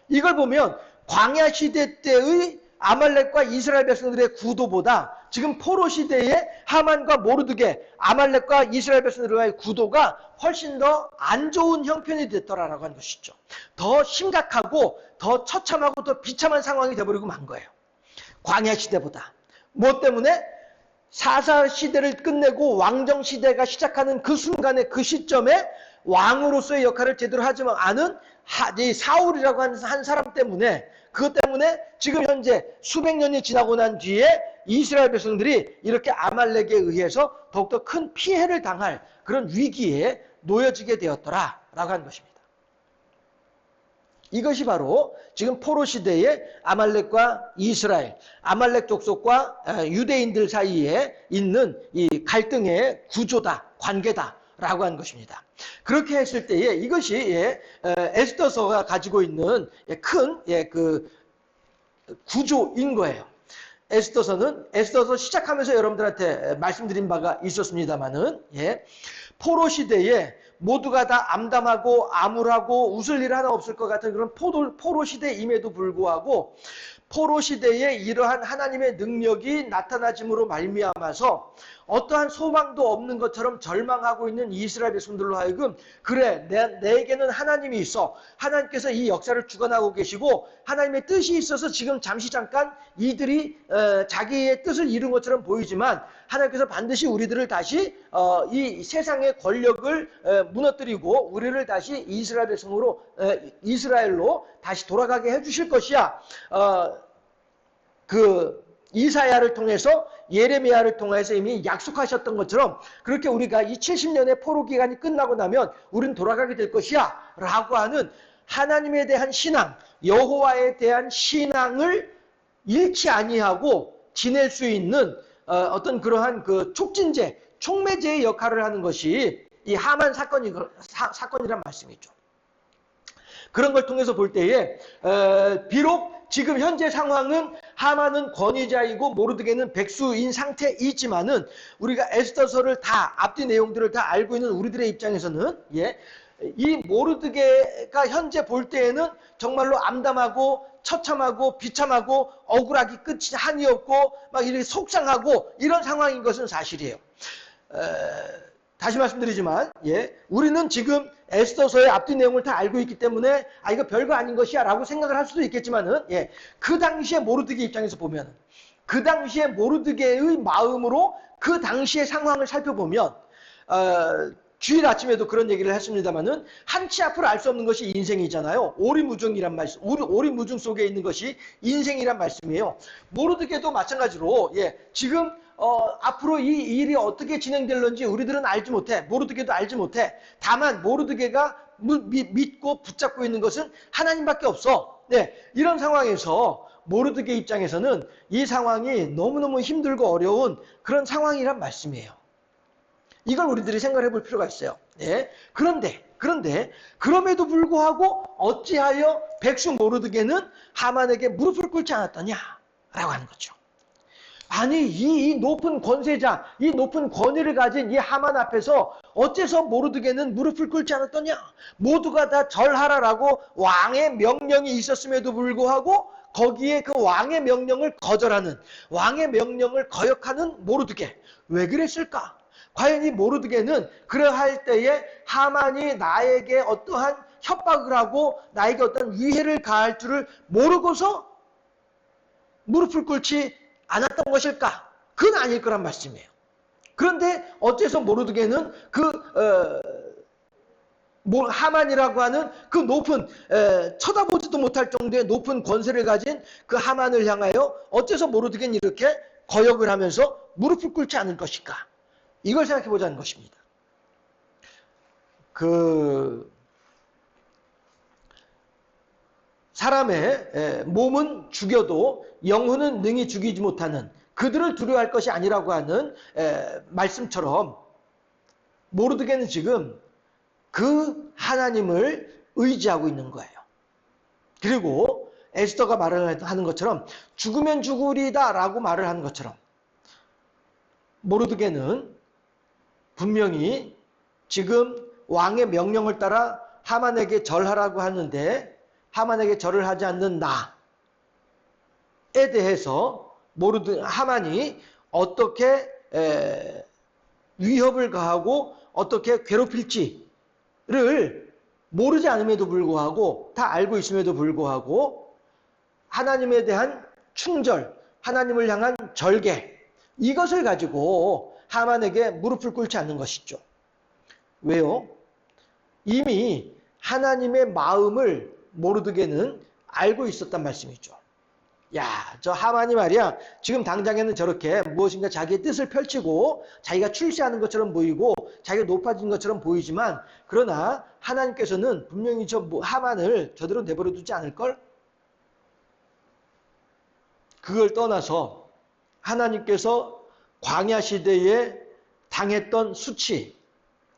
S1: 이걸 보면 광야 시대 때의 아말렉과 이스라엘 백성들의 구도보다 지금 포로 시대의 하만과 모르드게, 아말렉과 이스라엘 백성들과의 구도가 훨씬 더 안 좋은 형편이 됐더라라고 하는 것이죠. 더 심각하고 더 처참하고 더 비참한 상황이 되어버리고 만 거예요. 광야 시대보다. 뭐 때문에? 사사 시대를 끝내고 왕정 시대가 시작하는 그 순간에, 그 시점에 왕으로서의 역할을 제대로 하지 않은 사울이라고 하는 한 사람 때문에, 그것 때문에 지금 현재 수백 년이 지나고 난 뒤에 이스라엘 백성들이 이렇게 아말렉에 의해서 더욱더 큰 피해를 당할 그런 위기에 놓여지게 되었더라라고 하는 것입니다. 이것이 바로 지금 포로 시대의 아말렉과 이스라엘, 아말렉 족속과 유대인들 사이에 있는 이 갈등의 구조다, 관계다라고 하는 것입니다. 그렇게 했을 때에 이것이 에스더서가 가지고 있는 큰 그 구조인 거예요. 에스더서 시작하면서 여러분들한테 말씀드린 바가 있었습니다만은, 포로 시대에 모두가 다 암담하고 암울하고 웃을 일 하나 없을 것 같은 그런 포로 시대임에도 불구하고 포로 시대에 이러한 하나님의 능력이 나타나짐으로 말미암아서 어떠한 소망도 없는 것처럼 절망하고 있는 이스라엘 백성들로 하여금, 그래, 내게는 하나님이 있어, 하나님께서 이 역사를 주관하고 계시고 하나님의 뜻이 있어서 지금 잠깐 이들이 자기의 뜻을 이룬 것처럼 보이지만 하나님께서 반드시 우리들을 다시 이 세상의 권력을 무너뜨리고 우리를 다시 이스라엘 백성으로, 이스라엘로 다시 돌아가게 해주실 것이야. 그 이사야를 통해서, 예레미야를 통해서 이미 약속하셨던 것처럼 그렇게 우리가 이 70년의 포로 기간이 끝나고 나면 우리는 돌아가게 될 것이야 라고 하는 하나님에 대한 신앙, 여호와에 대한 신앙을 잃지 아니하고 지낼 수 있는 어떤 그러한 그 촉진제, 촉매제의 역할을 하는 것이 이 하만 사건이란 말씀이죠. 그런 걸 통해서 볼 때에 비록 지금 현재 상황은 하만은 권위자이고 모르드게는 백수인 상태이지만은 우리가 에스더서를 다, 앞뒤 내용들을 다 알고 있는 우리들의 입장에서는 이 모르드게가 현재 볼 때에는 정말로 암담하고 처참하고 비참하고 억울하기 끝이 한이 없고 막 이렇게 속상하고 이런 상황인 것은 사실이에요. 다시 말씀드리지만 우리는 지금 에스더서의 앞뒤 내용을 다 알고 있기 때문에 이거 별거 아닌 것이야 라고 생각을 할 수도 있겠지만은 그 당시에 모르드게 입장에서 보면, 그 당시에 모르드게의 마음으로 그 당시의 상황을 살펴보면, 주일 아침에도 그런 얘기를 했습니다만은 한치 앞을 알 수 없는 것이 인생이잖아요. 오리무중이란 말씀, 오리무중 속에 있는 것이 인생이란 말씀이에요. 모르드게도 마찬가지로 지금 앞으로 이 일이 어떻게 진행될런지 우리들은 알지 못해. 모르드게도 알지 못해. 다만 모르드게가 믿고 붙잡고 있는 것은 하나님밖에 없어. 이런 상황에서 모르드게 입장에서는 이 상황이 너무너무 힘들고 어려운 그런 상황이란 말씀이에요. 이걸 우리들이 생각해 볼 필요가 있어요. 그런데 그럼에도 불구하고 어찌하여 백수 모르드게는 하만에게 무릎을 꿇지 않았더냐 라고 하는 거죠. 아니 이 높은 권세자, 이 높은 권위를 가진 이 하만 앞에서 어째서 모르드게는 무릎을 꿇지 않았더냐. 모두가 다 절하라라고 왕의 명령이 있었음에도 불구하고 거기에 그 왕의 명령을 거절하는, 왕의 명령을 거역하는 모르드게. 왜 그랬을까? 과연 이 모르드게는 그러할 때에 하만이 나에게 어떠한 협박을 하고 나에게 어떤 위해를 가할 줄을 모르고서 무릎을 꿇지 않았던 것일까? 그건 아닐 거란 말씀이에요. 그런데 어째서 모르드게는 하만이라고 하는 그 높은, 쳐다보지도 못할 정도의 높은 권세를 가진 그 하만을 향하여 어째서 모르드게는 이렇게 거역을 하면서 무릎을 꿇지 않을 것일까? 이걸 생각해 보자는 것입니다. 사람의 몸은 죽여도 영혼은 능히 죽이지 못하는, 그들을 두려워할 것이 아니라고 하는 말씀처럼 모르드게는 지금 그 하나님을 의지하고 있는 거예요. 그리고 에스더가 말을 하는 것처럼 죽으면 죽으리다라고 말을 하는 것처럼 모르드게는 분명히 지금 왕의 명령을 따라 하만에게 절하라고 하는데 하만에게 절을 하지 않는 나에 대해서 하만이 어떻게 위협을 가하고 어떻게 괴롭힐지를 모르지 않음에도 불구하고 다 알고 있음에도 불구하고 하나님에 대한 충절, 하나님을 향한 절개 이것을 가지고 하만에게 무릎을 꿇지 않는 것이죠. 왜요? 이미 하나님의 마음을 모르드게는 알고 있었단 말씀이죠. 야, 저 하만이 말이야 지금 당장에는 저렇게 무엇인가 자기의 뜻을 펼치고 자기가 출세하는 것처럼 보이고 자기가 높아진 것처럼 보이지만 그러나 하나님께서는 분명히 저 하만을 저대로 내버려 두지 않을걸? 그걸 떠나서 하나님께서 광야 시대에 당했던 수치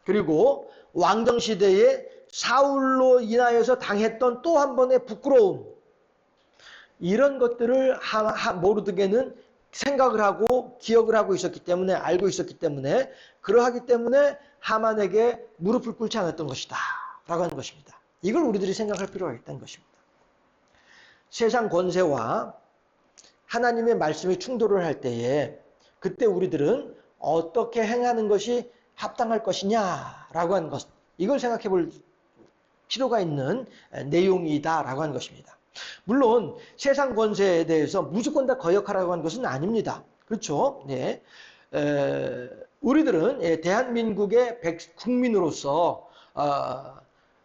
S1: 그리고 왕정 시대에 사울로 인하여서 당했던 또 한 번의 부끄러움 이런 것들을 모르드게는 생각을 하고 기억을 하고 있었기 때문에 알고 있었기 때문에 그러하기 때문에 하만에게 무릎을 꿇지 않았던 것이다 라고 하는 것입니다. 이걸 우리들이 생각할 필요가 있다는 것입니다. 세상 권세와 하나님의 말씀이 충돌을 할 때에 그때 우리들은 어떻게 행하는 것이 합당할 것이냐라고 하는 것 이걸 생각해 볼 필요가 있는 내용이다라고 하는 것입니다. 물론 세상 권세에 대해서 무조건 다 거역하라고 하는 것은 아닙니다. 그렇죠? 네. 우리들은 대한민국의 국민으로서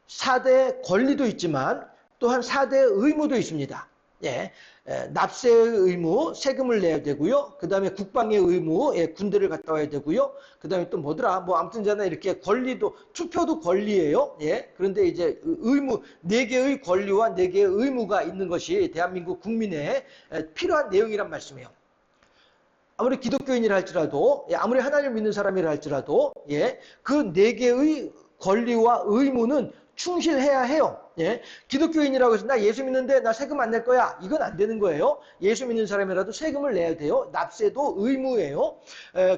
S1: 4대 권리도 있지만 또한 4대 의무도 있습니다. 예, 납세의 의무, 세금을 내야 되고요. 그 다음에 국방의 의무, 군대를 갔다 와야 되고요. 그 다음에 또 뭐더라, 아무튼 저는 이렇게 권리도, 투표도 권리예요. 예, 그런데 이제 의무, 4개의 권리와 4개의 의무가 있는 것이 대한민국 국민의 필요한 내용이란 말씀이에요. 아무리 기독교인이라 할지라도, 아무리 하나님을 믿는 사람이라 할지라도, 그 4개의 권리와 의무는 충실해야 해요. 기독교인이라고 해서 나 예수 믿는데 나 세금 안 낼 거야. 이건 안 되는 거예요. 예수 믿는 사람이라도 세금을 내야 돼요. 납세도 의무예요.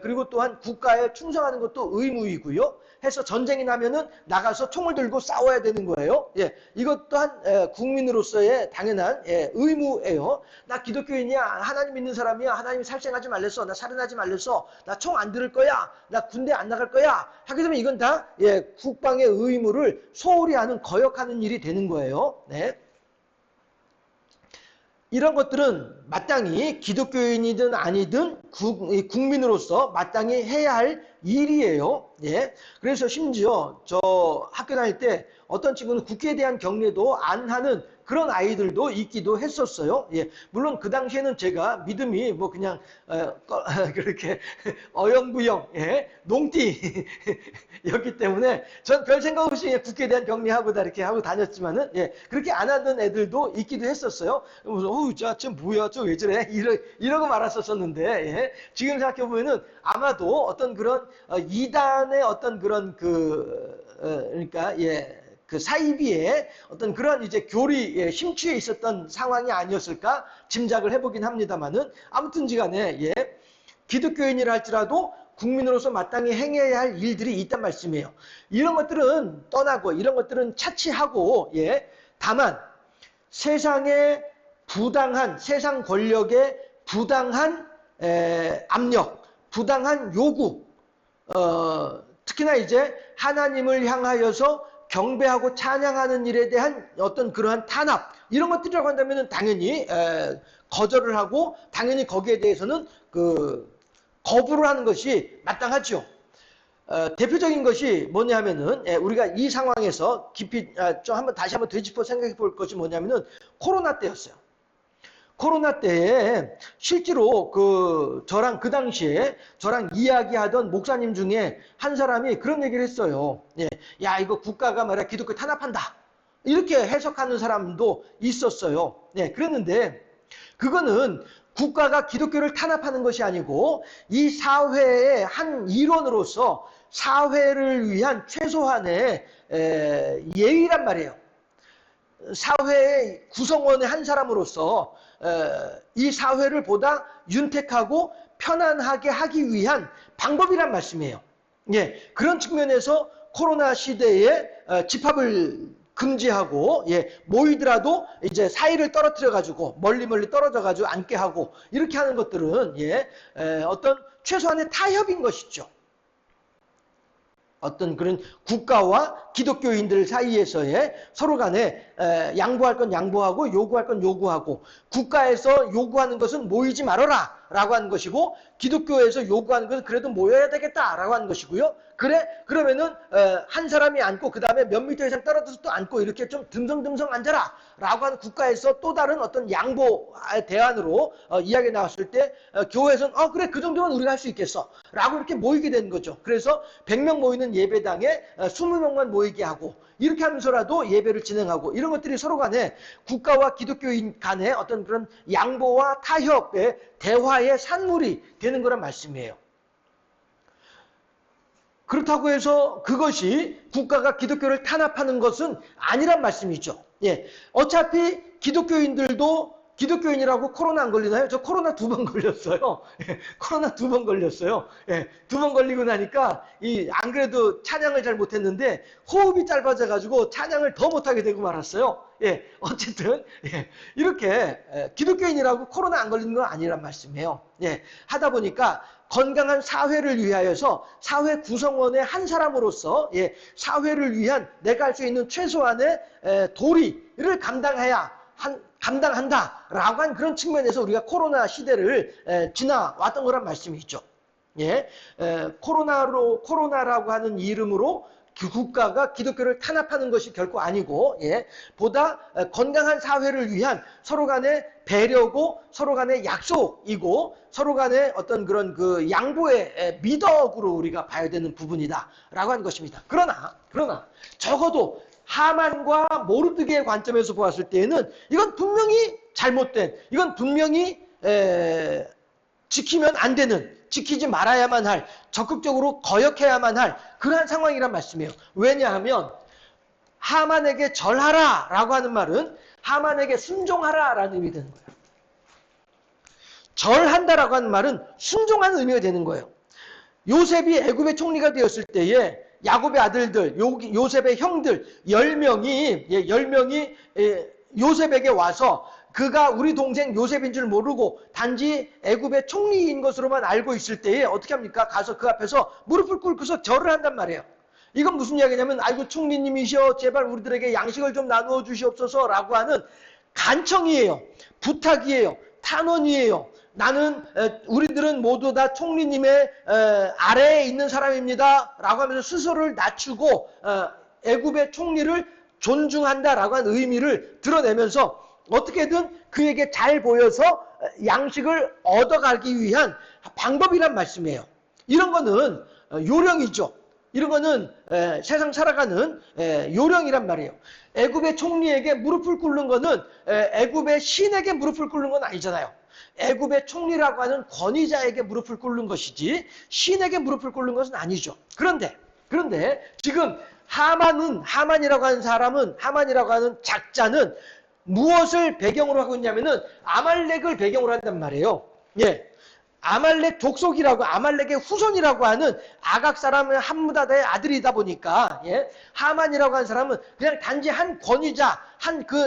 S1: 그리고 또한 국가에 충성하는 것도 의무이고요. 해서 전쟁이 나면은 나가서 총을 들고 싸워야 되는 거예요. 이것 또한 국민으로서의 당연한 의무예요. 나 기독교인이야. 하나님 믿는 사람이야. 하나님이 살생하지 말랬어. 나 살인하지 말랬어. 나 총 안 들을 거야. 나 군대 안 나갈 거야. 하게 되면 이건 다 국방의 의무를 소홀히 하는 거역하는 일이 되는 거예요. 네. 이런 것들은 마땅히 기독교인이든 아니든 국민으로서 마땅히 해야 할 일이에요. 그래서 심지어 저 학교 다닐 때 어떤 친구는 국회에 대한 경례도 안 하는 그런 아이들도 있기도 했었어요. 물론 그 당시에는 제가 믿음이 그냥 그렇게 어영부영 농띠였기 때문에 전 별 생각 없이 국회에 대한 경례하고 다 이렇게 하고 다녔지만은 그렇게 안 하던 애들도 있기도 했었어요. 그래서 저 뭐야 저 왜 저래 이러고 말았었는데 지금 생각해 보면은 아마도 어떤 그런 이단의 어떤 그런 그러니까 그 사이비의 어떤 그런 이제 교리 심취해 있었던 상황이 아니었을까 짐작을 해보긴 합니다만은 아무튼지간에 기독교인이라 할지라도 국민으로서 마땅히 행해야 할 일들이 있단 말씀이에요. 이런 것들은 떠나고 이런 것들은 차치하고 다만 세상의 부당한 세상 권력의 부당한 압력, 부당한 요구, 특히나 이제 하나님을 향하여서 경배하고 찬양하는 일에 대한 어떤 그러한 탄압 이런 것들이라고 한다면 당연히 거절을 하고 당연히 거기에 대해서는 거부를 하는 것이 마땅하죠. 대표적인 것이 뭐냐면은 우리가 이 상황에서 깊이 다시 한번 되짚어 생각해 볼 것이 뭐냐면은 코로나 때였어요. 코로나 때에 실제로 저랑 그 당시에 저랑 이야기하던 목사님 중에 한 사람이 그런 얘기를 했어요. 야, 이거 국가가 말이야 기독교 탄압한다. 이렇게 해석하는 사람도 있었어요. 그랬는데 그거는 국가가 기독교를 탄압하는 것이 아니고 이 사회의 한 일원으로서 사회를 위한 최소한의 예의란 말이에요. 사회의 구성원의 한 사람으로서 이 사회를 보다 윤택하고 편안하게 하기 위한 방법이란 말씀이에요. 예, 그런 측면에서 코로나 시대에 집합을 금지하고 모이더라도 이제 사이를 떨어뜨려 가지고 멀리 떨어져 가지고 앉게 하고 이렇게 하는 것들은 어떤 최소한의 타협인 것이죠. 어떤 그런 국가와 기독교인들 사이에서의 서로 간에 양보할 건 양보하고 요구할 건 요구하고, 국가에서 요구하는 것은 모이지 말아라 라고 하는 것이고, 기독교에서 요구하는 것은 그래도 모여야 되겠다 라고 하는 것이고요. 그래? 그러면은 한 사람이 앉고 그 다음에 몇 미터 이상 떨어져서 또 앉고 이렇게 좀 듬성듬성 앉아라 라고 하는 국가에서 또 다른 어떤 양보 대안으로 이야기 나왔을 때 교회에서는 그래 그 정도면 우리가 할 수 있겠어 라고 이렇게 모이게 되는 거죠. 그래서 100명 모이는 예배당에 20명만 모이게 하고 이렇게 하면서라도 예배를 진행하고, 이런 것들이 서로 간에 국가와 기독교인 간의 어떤 그런 양보와 타협의 대화의 산물이 되는 거란 말씀이에요. 그렇다고 해서 그것이 국가가 기독교를 탄압하는 것은 아니란 말씀이죠. 예. 어차피 기독교인이라고 코로나 안 걸리나요? 저 코로나 2번 걸렸어요. 예. 코로나 2번 걸렸어요. 예. 2번 걸리고 나니까 안 그래도 찬양을 잘 못했는데 호흡이 짧아져가지고 찬양을 더 못하게 되고 말았어요. 예. 어쨌든 이렇게 기독교인이라고 코로나 안 걸리는 건 아니란 말씀이에요. 예. 하다 보니까 건강한 사회를 위하여서 사회 구성원의 한 사람으로서 사회를 위한 내가 할 수 있는 최소한의 도리를 감당한다라고 한 그런 측면에서 우리가 코로나 시대를 지나왔던 거란 말씀이죠. 코로나라고 하는 이름으로 국가가 기독교를 탄압하는 것이 결코 아니고, 보다 건강한 사회를 위한 서로 간의 배려고 서로 간의 약속이고 서로 간의 어떤 그런 그 양보의 미덕으로 우리가 봐야 되는 부분이다라고 하는 것입니다. 그러나 적어도 하만과 모르드게의 관점에서 보았을 때에는 이건 분명히 잘못된, 이건 분명히 지키면 안 되는, 지키지 말아야만 할, 적극적으로 거역해야만 할 그러한 상황이란 말씀이에요. 왜냐하면 하만에게 절하라 라고 하는 말은 하만에게 순종하라 라는 의미가 되는 거예요. 절한다라고 하는 말은 순종하는 의미가 되는 거예요. 요셉이 애굽의 총리가 되었을 때에 야곱의 아들들, 요셉의 형들 10명이 요셉에게 와서 그가 우리 동생 요셉인 줄 모르고 단지 애굽의 총리인 것으로만 알고 있을 때에 어떻게 합니까? 가서 그 앞에서 무릎을 꿇고서 절을 한단 말이에요. 이건 무슨 이야기냐면, 아이고 총리님이시여 제발 우리들에게 양식을 좀 나누어 주시옵소서 라고 하는 간청이에요. 부탁이에요. 탄원이에요. 우리들은 모두 다 총리님의 아래에 있는 사람입니다 라고 하면서 스스로를 낮추고 애굽의 총리를 존중한다라고 하는 의미를 드러내면서 어떻게든 그에게 잘 보여서 양식을 얻어가기 위한 방법이란 말씀이에요. 이런 거는 요령이죠. 이런 거는 세상 살아가는 요령이란 말이에요. 애굽의 총리에게 무릎을 꿇는 거는 애굽의 신에게 무릎을 꿇는 건 아니잖아요. 애굽의 총리라고 하는 권위자에게 무릎을 꿇는 것이지 신에게 무릎을 꿇는 것은 아니죠. 그런데 지금 하만이라고 하는 작자는 무엇을 배경으로 하고 있냐면은 아말렉을 배경으로 한단 말이에요. 아말렉 족속이라고, 아말렉의 후손이라고 하는 아각 사람의 함무다다의 아들이다 보니까, 하만이라고 하는 사람은 그냥 단지 한 권위자,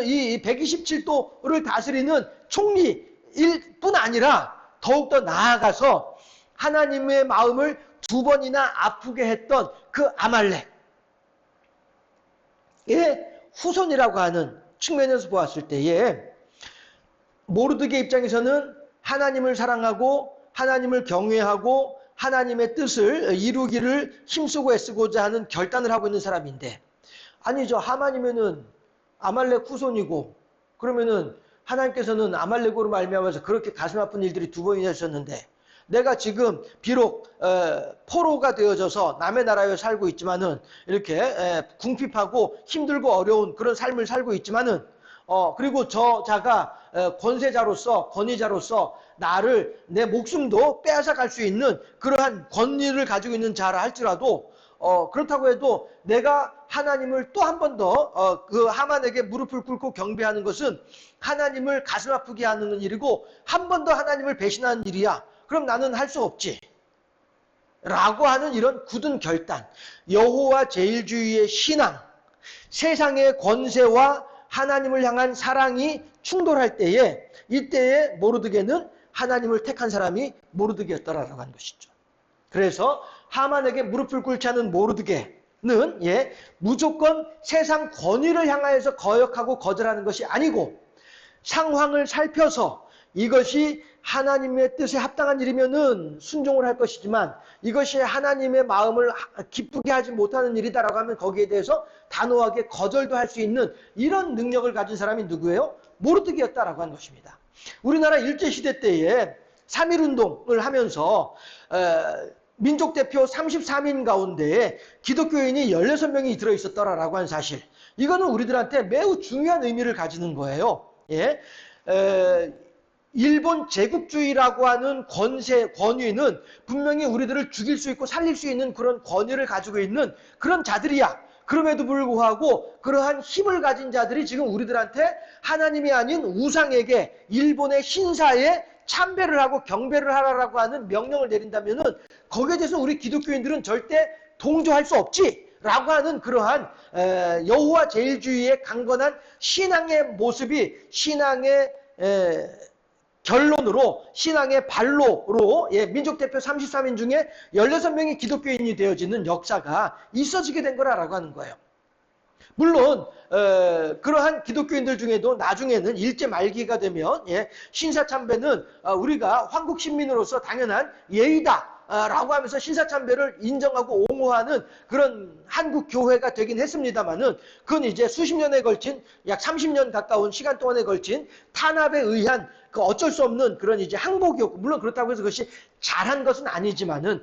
S1: 이 127도를 다스리는 총리일 뿐 아니라 더욱더 나아가서 하나님의 마음을 2번이나 아프게 했던 그 아말렉의 후손이라고 하는 측면에서 보았을 때에, 모르드게 입장에서는 하나님을 사랑하고 하나님을 경외하고 하나님의 뜻을 이루기를 힘쓰고 애쓰고자 하는 결단을 하고 있는 사람인데, 아니죠. 하만이면은 아말렉 후손이고, 그러면은 하나님께서는 아말렉으로 말미암아서 그렇게 가슴 아픈 일들이 2번이나 있었는데, 내가 지금 비록 포로가 되어져서 남의 나라에 살고 있지만은, 이렇게 궁핍하고 힘들고 어려운 그런 삶을 살고 있지만은, 그리고 저 자가 권위자로서 내 목숨도 빼앗아 갈 수 있는 그러한 권위를 가지고 있는 자라 할지라도 그렇다고 해도 내가 하나님을 또 한 번 더 그 하만에게 무릎을 꿇고 경배하는 것은 하나님을 가슴 아프게 하는 일이고 한 번 더 하나님을 배신하는 일이야. 그럼 나는 할 수 없지. 라고 하는 이런 굳은 결단, 여호와 제일주의의 신앙, 세상의 권세와 하나님을 향한 사랑이 충돌할 때에 이때에 모르드게는 하나님을 택한 사람이 모르드게였다라고 하는 것이죠. 그래서 하만에게 무릎을 꿇지 않은 모르드게는 무조건 세상 권위를 향하여서 거역하고 거절하는 것이 아니고 상황을 살펴서 이것이 하나님의 뜻에 합당한 일이면은 순종을 할 것이지만 이것이 하나님의 마음을 기쁘게 하지 못하는 일이다라고 하면 거기에 대해서 단호하게 거절도 할 수 있는 이런 능력을 가진 사람이 누구예요? 모르드게였다라고 하는 것입니다. 우리나라 일제시대 때에 3.1운동을 하면서 민족대표 33인 가운데 기독교인이 16명이 들어있었더라라고 하는 사실. 이거는 우리들한테 매우 중요한 의미를 가지는 거예요. 일본 제국주의라고 하는 권위는 분명히 우리들을 죽일 수 있고 살릴 수 있는 그런 권위를 가지고 있는 그런 자들이야. 그럼에도 불구하고 그러한 힘을 가진 자들이 지금 우리들한테 하나님이 아닌 우상에게 일본의 신사에 참배를 하고 경배를 하라고 하는 명령을 내린다면은 거기에 대해서 우리 기독교인들은 절대 동조할 수 없지. 라고 하는 그러한 여호와 제일주의의 강건한 신앙의 모습이 신앙의 결론으로 신앙의 발로로 민족대표 33인 중에 16명이 기독교인이 되어지는 역사가 있어지게 된 거라고 하는 거예요. 물론 그러한 기독교인들 중에도 나중에는 일제 말기가 되면 신사참배는 우리가 황국 신민으로서 당연한 예의다 라고 하면서 신사참배를 인정하고 옹호하는 그런 한국 교회가 되긴 했습니다만은 그건 이제 수십 년에 걸친 약 30년 가까운 시간 동안에 걸친 탄압에 의한 그 어쩔 수 없는 그런 이제 항복이었고 물론 그렇다고 해서 그것이 잘한 것은 아니지만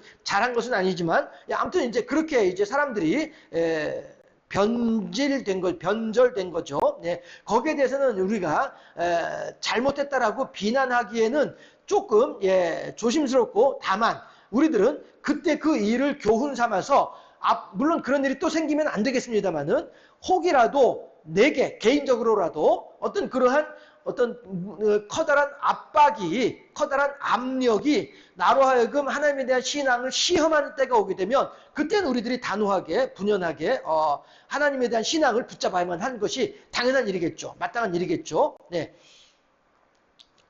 S1: 아무튼 이제 그렇게 이제 사람들이 변절된 거죠. 거기에 대해서는 우리가 잘못했다라고 비난하기에는 조금 조심스럽고 다만 우리들은 그때 그 일을 교훈 삼아서 물론 그런 일이 또 생기면 안 되겠습니다만은 혹이라도 내게 개인적으로라도 어떤 그러한 커다란 압박이 커다란 압력이 나로 하여금 하나님에 대한 신앙을 시험하는 때가 오게 되면 그때는 우리들이 단호하게 분연하게 하나님에 대한 신앙을 붙잡아야만 하는 것이 당연한 일이겠죠. 마땅한 일이겠죠.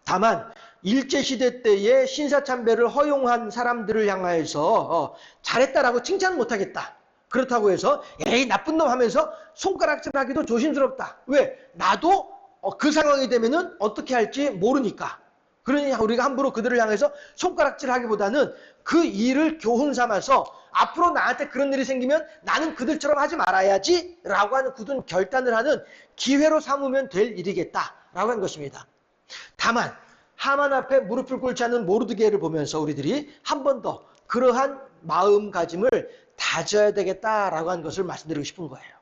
S1: 다만 일제시대 때의 신사참배를 허용한 사람들을 향하여서 잘했다라고 칭찬 못하겠다. 그렇다고 해서 에이 나쁜 놈 하면서 손가락질하기도 조심스럽다. 왜? 나도 그 상황이 되면은 어떻게 할지 모르니까. 그러니 우리가 함부로 그들을 향해서 손가락질하기보다는 그 일을 교훈 삼아서 앞으로 나한테 그런 일이 생기면 나는 그들처럼 하지 말아야지 라고 하는 굳은 결단을 하는 기회로 삼으면 될 일이겠다라고 하는 것입니다. 다만 하만 앞에 무릎을 꿇지 않는 모르드게를 보면서 우리들이 한 번 더 그러한 마음가짐을 다져야 되겠다라고 하는 것을 말씀드리고 싶은 거예요.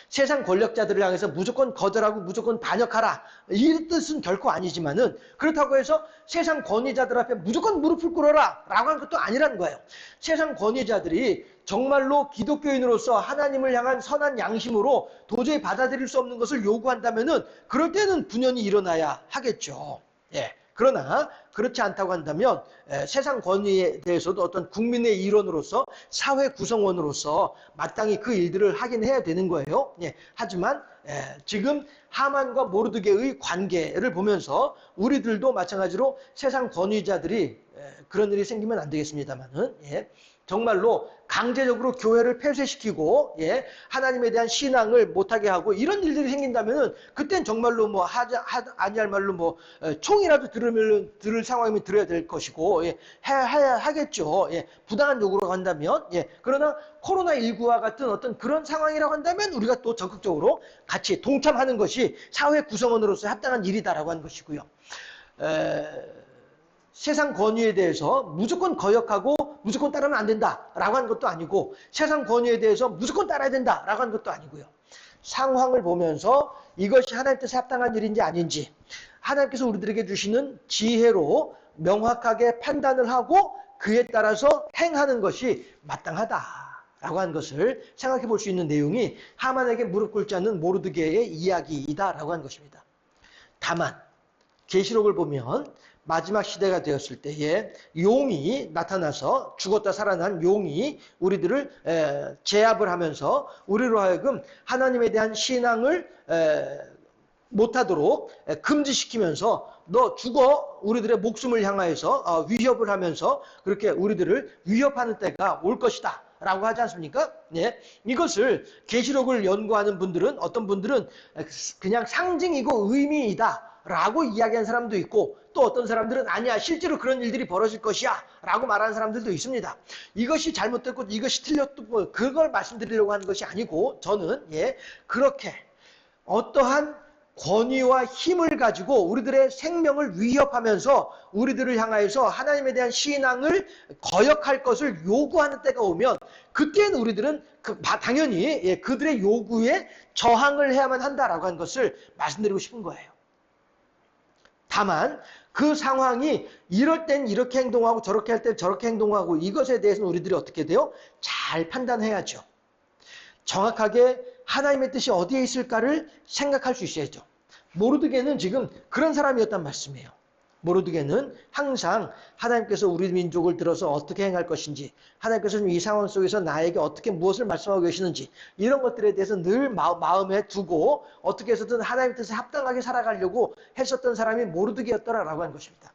S1: 세상 권력자들을 향해서 무조건 거절하고 무조건 반역하라 이 뜻은 결코 아니지만은 그렇다고 해서 세상 권위자들 앞에 무조건 무릎을 꿇어라 라고 하는 것도 아니라는 거예요. 세상 권위자들이 정말로 기독교인으로서 하나님을 향한 선한 양심으로 도저히 받아들일 수 없는 것을 요구한다면은 그럴 때는 분연히 일어나야 하겠죠. 그러나 그렇지 않다고 한다면 세상 권위에 대해서도 어떤 국민의 일원으로서 사회 구성원으로서 마땅히 그 일들을 하긴 해야 되는 거예요. 하지만 지금 하만과 모르드게의 관계를 보면서 우리들도 마찬가지로 세상 권위자들이 그런 일이 생기면 안 되겠습니다만은 정말로 강제적으로 교회를 폐쇄시키고 하나님에 대한 신앙을 못하게 하고 이런 일들이 생긴다면은 그땐 정말로 뭐 아니할 말로 뭐 총이라도 들을 상황이면 들어야 될 것이고 해야 하겠죠. 부당한 요구로 한다면 그러나 코로나19와 같은 어떤 그런 상황이라고 한다면 우리가 또 적극적으로 같이 동참하는 것이 사회 구성원으로서 합당한 일이다라고 하는 것이고요. 세상 권위에 대해서 무조건 거역하고 무조건 따르면 안 된다라고 하는 것도 아니고 세상 권위에 대해서 무조건 따라야 된다라고 하는 것도 아니고요. 상황을 보면서 이것이 하나님 뜻에 합당한 일인지 아닌지 하나님께서 우리들에게 주시는 지혜로 명확하게 판단을 하고 그에 따라서 행하는 것이 마땅하다. 라고 하는 것을 생각해 볼 수 있는 내용이 하만에게 무릎 꿇지 않는 모르드게의 이야기이다라고 하는 것입니다. 다만 계시록을 보면 마지막 시대가 되었을 때에 용이 나타나서 죽었다 살아난 용이 우리들을 제압을 하면서 우리로 하여금 하나님에 대한 신앙을 못하도록 금지시키면서 너 죽어 우리들의 목숨을 향하여서 위협을 하면서 그렇게 우리들을 위협하는 때가 올 것이다 라고 하지 않습니까? 예. 이것을 계시록을 연구하는 분들은 어떤 분들은 그냥 상징이고 의미이다 라고 이야기하는 사람도 있고 또 어떤 사람들은 아니야 실제로 그런 일들이 벌어질 것이야 라고 말하는 사람들도 있습니다. 이것이 잘못됐고 이것이 틀렸고 그걸 말씀드리려고 하는 것이 아니고 저는 그렇게 어떠한 권위와 힘을 가지고 우리들의 생명을 위협하면서 우리들을 향하여서 하나님에 대한 신앙을 거역할 것을 요구하는 때가 오면 그때는 우리들은 당연히 그들의 요구에 저항을 해야만 한다라고 하는 것을 말씀드리고 싶은 거예요. 다만 그 상황이 이럴 땐 이렇게 행동하고 저렇게 할 땐 저렇게 행동하고 이것에 대해서는 우리들이 어떻게 돼요? 잘 판단해야죠. 정확하게 하나님의 뜻이 어디에 있을까를 생각할 수 있어야죠. 모르드게는 지금 그런 사람이었단 말씀이에요. 모르드게는 항상 하나님께서 우리 민족을 들어서 어떻게 행할 것인지 하나님께서 이 상황 속에서 나에게 어떻게 무엇을 말씀하고 계시는지 이런 것들에 대해서 늘 마음에 두고 어떻게 해서든 하나님의 뜻에 합당하게 살아가려고 했었던 사람이 모르드게였더라라고 하는 것입니다.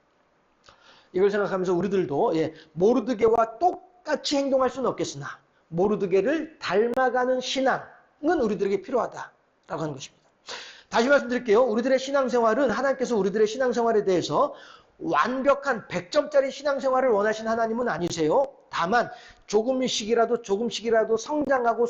S1: 이걸 생각하면서 우리들도 모르드게와 똑같이 행동할 수는 없겠으나 모르드게를 닮아가는 신앙은 우리들에게 필요하다라고 하는 것입니다. 다시 말씀드릴게요. 우리들의 신앙생활은 하나님께서 우리들의 신앙생활에 대해서 완벽한 100점짜리 신앙생활을 원하신 하나님은 아니세요. 다만 조금씩이라도 성장하고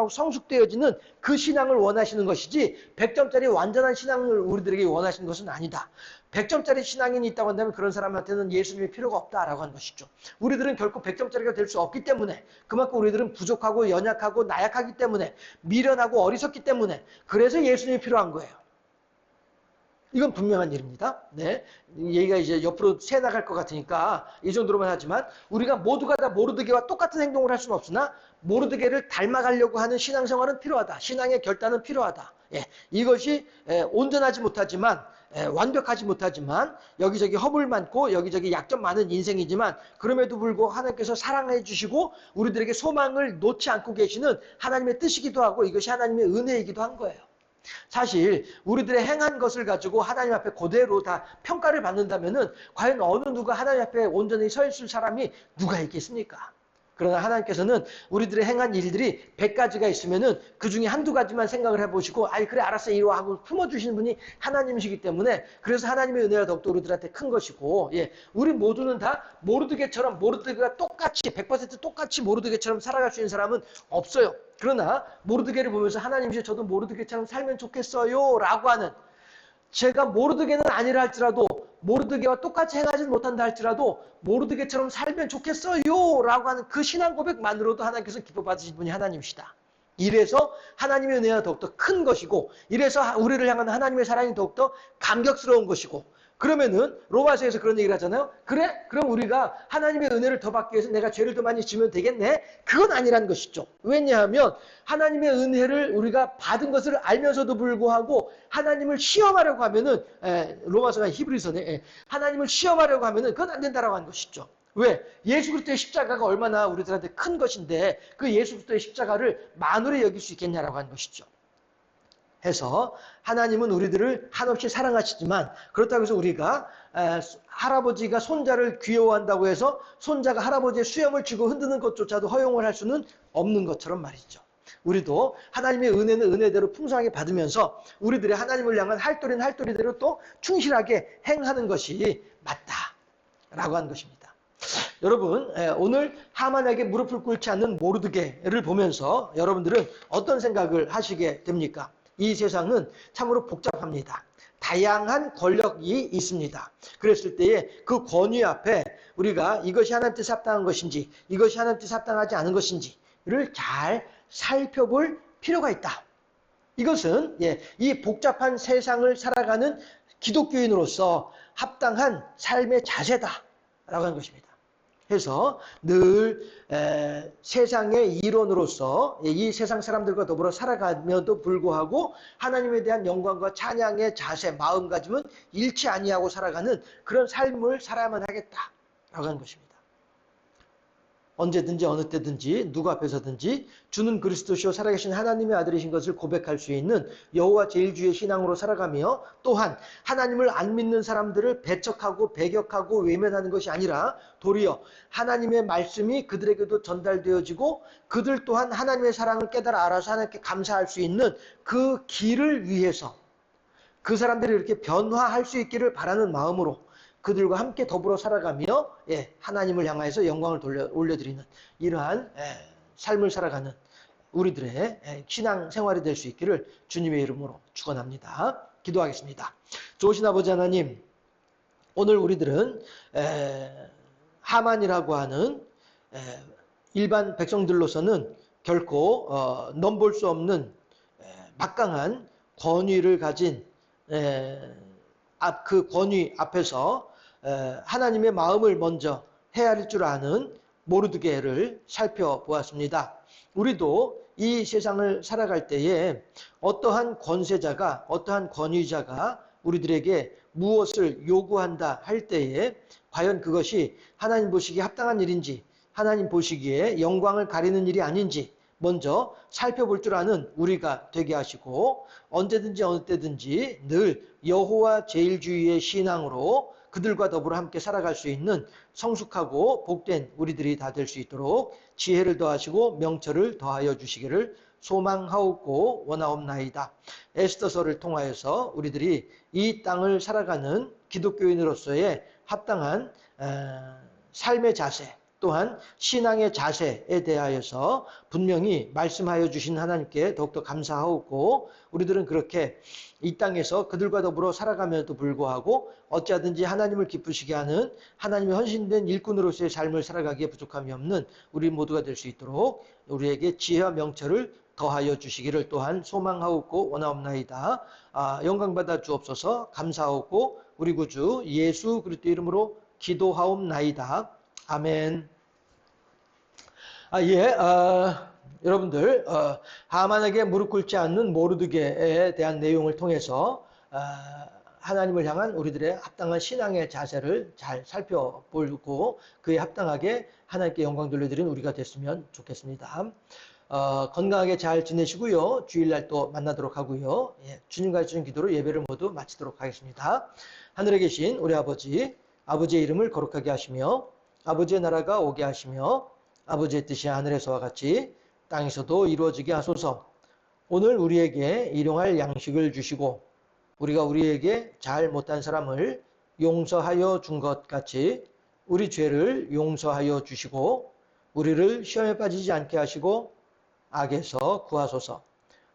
S1: 성숙되어지는 그 신앙을 원하시는 것이지 100점짜리 완전한 신앙을 우리들에게 원하시는 것은 아니다. 100점짜리 신앙인이 있다고 한다면 그런 사람한테는 예수님이 필요가 없다라고 하는 것이죠. 우리들은 결코 100점짜리가 될 수 없기 때문에 그만큼 우리들은 부족하고 연약하고 나약하기 때문에 미련하고 어리석기 때문에 그래서 예수님이 필요한 거예요. 이건 분명한 일입니다. 네. 얘기가 이제 옆으로 새 나갈 것 같으니까 이 정도로만 하지만 우리가 모두가 다 모르드게와 똑같은 행동을 할 수는 없으나 모르드게를 닮아가려고 하는 신앙생활은 필요하다. 신앙의 결단은 필요하다. 이것이 온전하지 못하지만 완벽하지 못하지만 여기저기 허물 많고 여기저기 약점 많은 인생이지만 그럼에도 불구하고 하나님께서 사랑해 주시고 우리들에게 소망을 놓지 않고 계시는 하나님의 뜻이기도 하고 이것이 하나님의 은혜이기도 한 거예요. 사실 우리들의 행한 것을 가지고 하나님 앞에 그대로 다 평가를 받는다면은 과연 어느 누가 하나님 앞에 온전히 서 있을 사람이 누가 있겠습니까? 그러나 하나님께서는 우리들의 행한 일들이 100가지가 있으면은 그 중에 한두 가지만 생각을 해보시고 아이 그래 알았어 이리 와 하고 품어주시는 분이 하나님이시기 때문에 그래서 하나님의 은혜가 더욱더 우리들한테 큰 것이고 우리 모두는 다 모르드게처럼 모르드게가 똑같이 100% 똑같이 모르드게처럼 살아갈 수 있는 사람은 없어요. 그러나 모르드게를 보면서 하나님이시 저도 모르드게처럼 살면 좋겠어요 라고 하는 제가 모르드게는 아니라 할지라도 모르드게와 똑같이 행하지 못한다 할지라도 모르드게처럼 살면 좋겠어요 라고 하는 그 신앙 고백만으로도 하나님께서 기뻐 받으신 분이 하나님이시다. 이래서 하나님의 은혜가 더욱더 큰 것이고 이래서 우리를 향한 하나님의 사랑이 더욱더 감격스러운 것이고 그러면은 로마서에서 그런 얘기를 하잖아요. 그래? 그럼 우리가 하나님의 은혜를 더 받기 위해서 내가 죄를 더 많이 지면 되겠네? 그건 아니라는 것이죠. 왜냐하면 하나님의 은혜를 우리가 받은 것을 알면서도 불구하고 하나님을 시험하려고 하면은 로마서가 히브리서네. 하나님을 시험하려고 하면은 그건 안 된다라고 하는 것이죠. 왜? 예수 그리스도의 십자가가 얼마나 우리들한테 큰 것인데 그 예수 그리스도의 십자가를 만홀히 여길 수 있겠냐라고 하는 것이죠. 해서 하나님은 우리들을 한없이 사랑하시지만 그렇다고 해서 우리가 할아버지가 손자를 귀여워한다고 해서 손자가 할아버지의 수염을 쥐고 흔드는 것조차도 허용을 할 수는 없는 것처럼 말이죠. 우리도 하나님의 은혜는 은혜대로 풍성하게 받으면서 우리들의 하나님을 향한 할도리는 할도리대로 또 충실하게 행하는 것이 맞다라고 하는 것입니다. 여러분 오늘 하만에게 무릎을 꿇지 않는 모르드게를 보면서 여러분들은 어떤 생각을 하시게 됩니까? 이 세상은 참으로 복잡합니다. 다양한 권력이 있습니다. 그랬을 때에 그 권위 앞에 우리가 이것이 하나님 뜻에 합당한 것인지 이것이 하나님 뜻에 합당하지 않은 것인지를 잘 살펴볼 필요가 있다. 이것은 이 복잡한 세상을 살아가는 기독교인으로서 합당한 삶의 자세다라고 하는 것입니다. 해서 늘 세상의 일원으로서 이 세상 사람들과 더불어 살아가며도 불구하고 하나님에 대한 영광과 찬양의 자세, 마음가짐은 잃지 아니하고 살아가는 그런 삶을 살아야만 하겠다라고 하는 것입니다. 언제든지 어느 때든지 누구 앞에서든지 주는 그리스도시요 살아계신 하나님의 아들이신 것을 고백할 수 있는 여호와 제일주의 신앙으로 살아가며 또한 하나님을 안 믿는 사람들을 배척하고 배격하고 외면하는 것이 아니라 도리어 하나님의 말씀이 그들에게도 전달되어지고 그들 또한 하나님의 사랑을 깨달아 알아서 하나님께 감사할 수 있는 그 길을 위해서 그 사람들이 이렇게 변화할 수 있기를 바라는 마음으로 그들과 함께 더불어 살아가며 하나님을 향해서 영광을 올려드리는 이러한 삶을 살아가는 우리들의 신앙 생활이 될 수 있기를 주님의 이름으로 축원합니다. 기도하겠습니다. 좋으신 아버지 하나님, 오늘 우리들은 하만이라고 하는 일반 백성들로서는 결코 넘볼 수 없는 막강한 권위를 가진 그 권위 앞에서 하나님의 마음을 먼저 헤아릴 줄 아는 모르드게를 살펴보았습니다. 우리도 이 세상을 살아갈 때에 어떠한 권세자가 어떠한 권위자가 우리들에게 무엇을 요구한다 할 때에 과연 그것이 하나님 보시기에 합당한 일인지 하나님 보시기에 영광을 가리는 일이 아닌지 먼저 살펴볼 줄 아는 우리가 되게 하시고 언제든지 어느 때든지 늘 여호와 제일주의의 신앙으로 그들과 더불어 함께 살아갈 수 있는 성숙하고 복된 우리들이 다 될 수 있도록 지혜를 더하시고 명철을 더하여 주시기를 소망하옵고 원하옵나이다. 에스더서를 통하여서 우리들이 이 땅을 살아가는 기독교인으로서의 합당한 삶의 자세 또한 신앙의 자세에 대하여서 분명히 말씀하여 주신 하나님께 더욱더 감사하옵고 우리들은 그렇게 이 땅에서 그들과 더불어 살아가면서도 불구하고 어찌하든지 하나님을 기쁘시게 하는 하나님의 헌신된 일꾼으로서의 삶을 살아가기에 부족함이 없는 우리 모두가 될 수 있도록 우리에게 지혜와 명철을 더하여 주시기를 또한 소망하옵고 원하옵나이다. 영광받아 주옵소서. 감사하옵고 우리 구주 예수 그리스도 이름으로 기도하옵나이다. 아멘. 여러분들 하만에게 무릎 꿇지 않는 모르드게에 대한 내용을 통해서 하나님을 향한 우리들의 합당한 신앙의 자세를 잘 살펴보고 그에 합당하게 하나님께 영광 돌려드리는 우리가 됐으면 좋겠습니다. 건강하게 잘 지내시고요. 주일날 또 만나도록 하고요. 주님과 해주신 기도로 예배를 모두 마치도록 하겠습니다. 하늘에 계신 우리 아버지, 아버지의 이름을 거룩하게 하시며 아버지의 나라가 오게 하시며 아버지의 뜻이 하늘에서와 같이 땅에서도 이루어지게 하소서. 오늘 우리에게 일용할 양식을 주시고 우리가 우리에게 잘 못한 사람을 용서하여 준 것 같이 우리 죄를 용서하여 주시고 우리를 시험에 빠지지 않게 하시고 악에서 구하소서.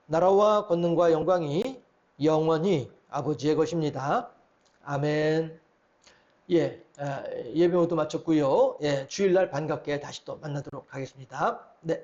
S1: 나라와 권능과 영광이 영원히 아버지의 것입니다. 아멘. 예배 모두 마쳤고요. 주일날 반갑게 다시 또 만나도록 하겠습니다. 네.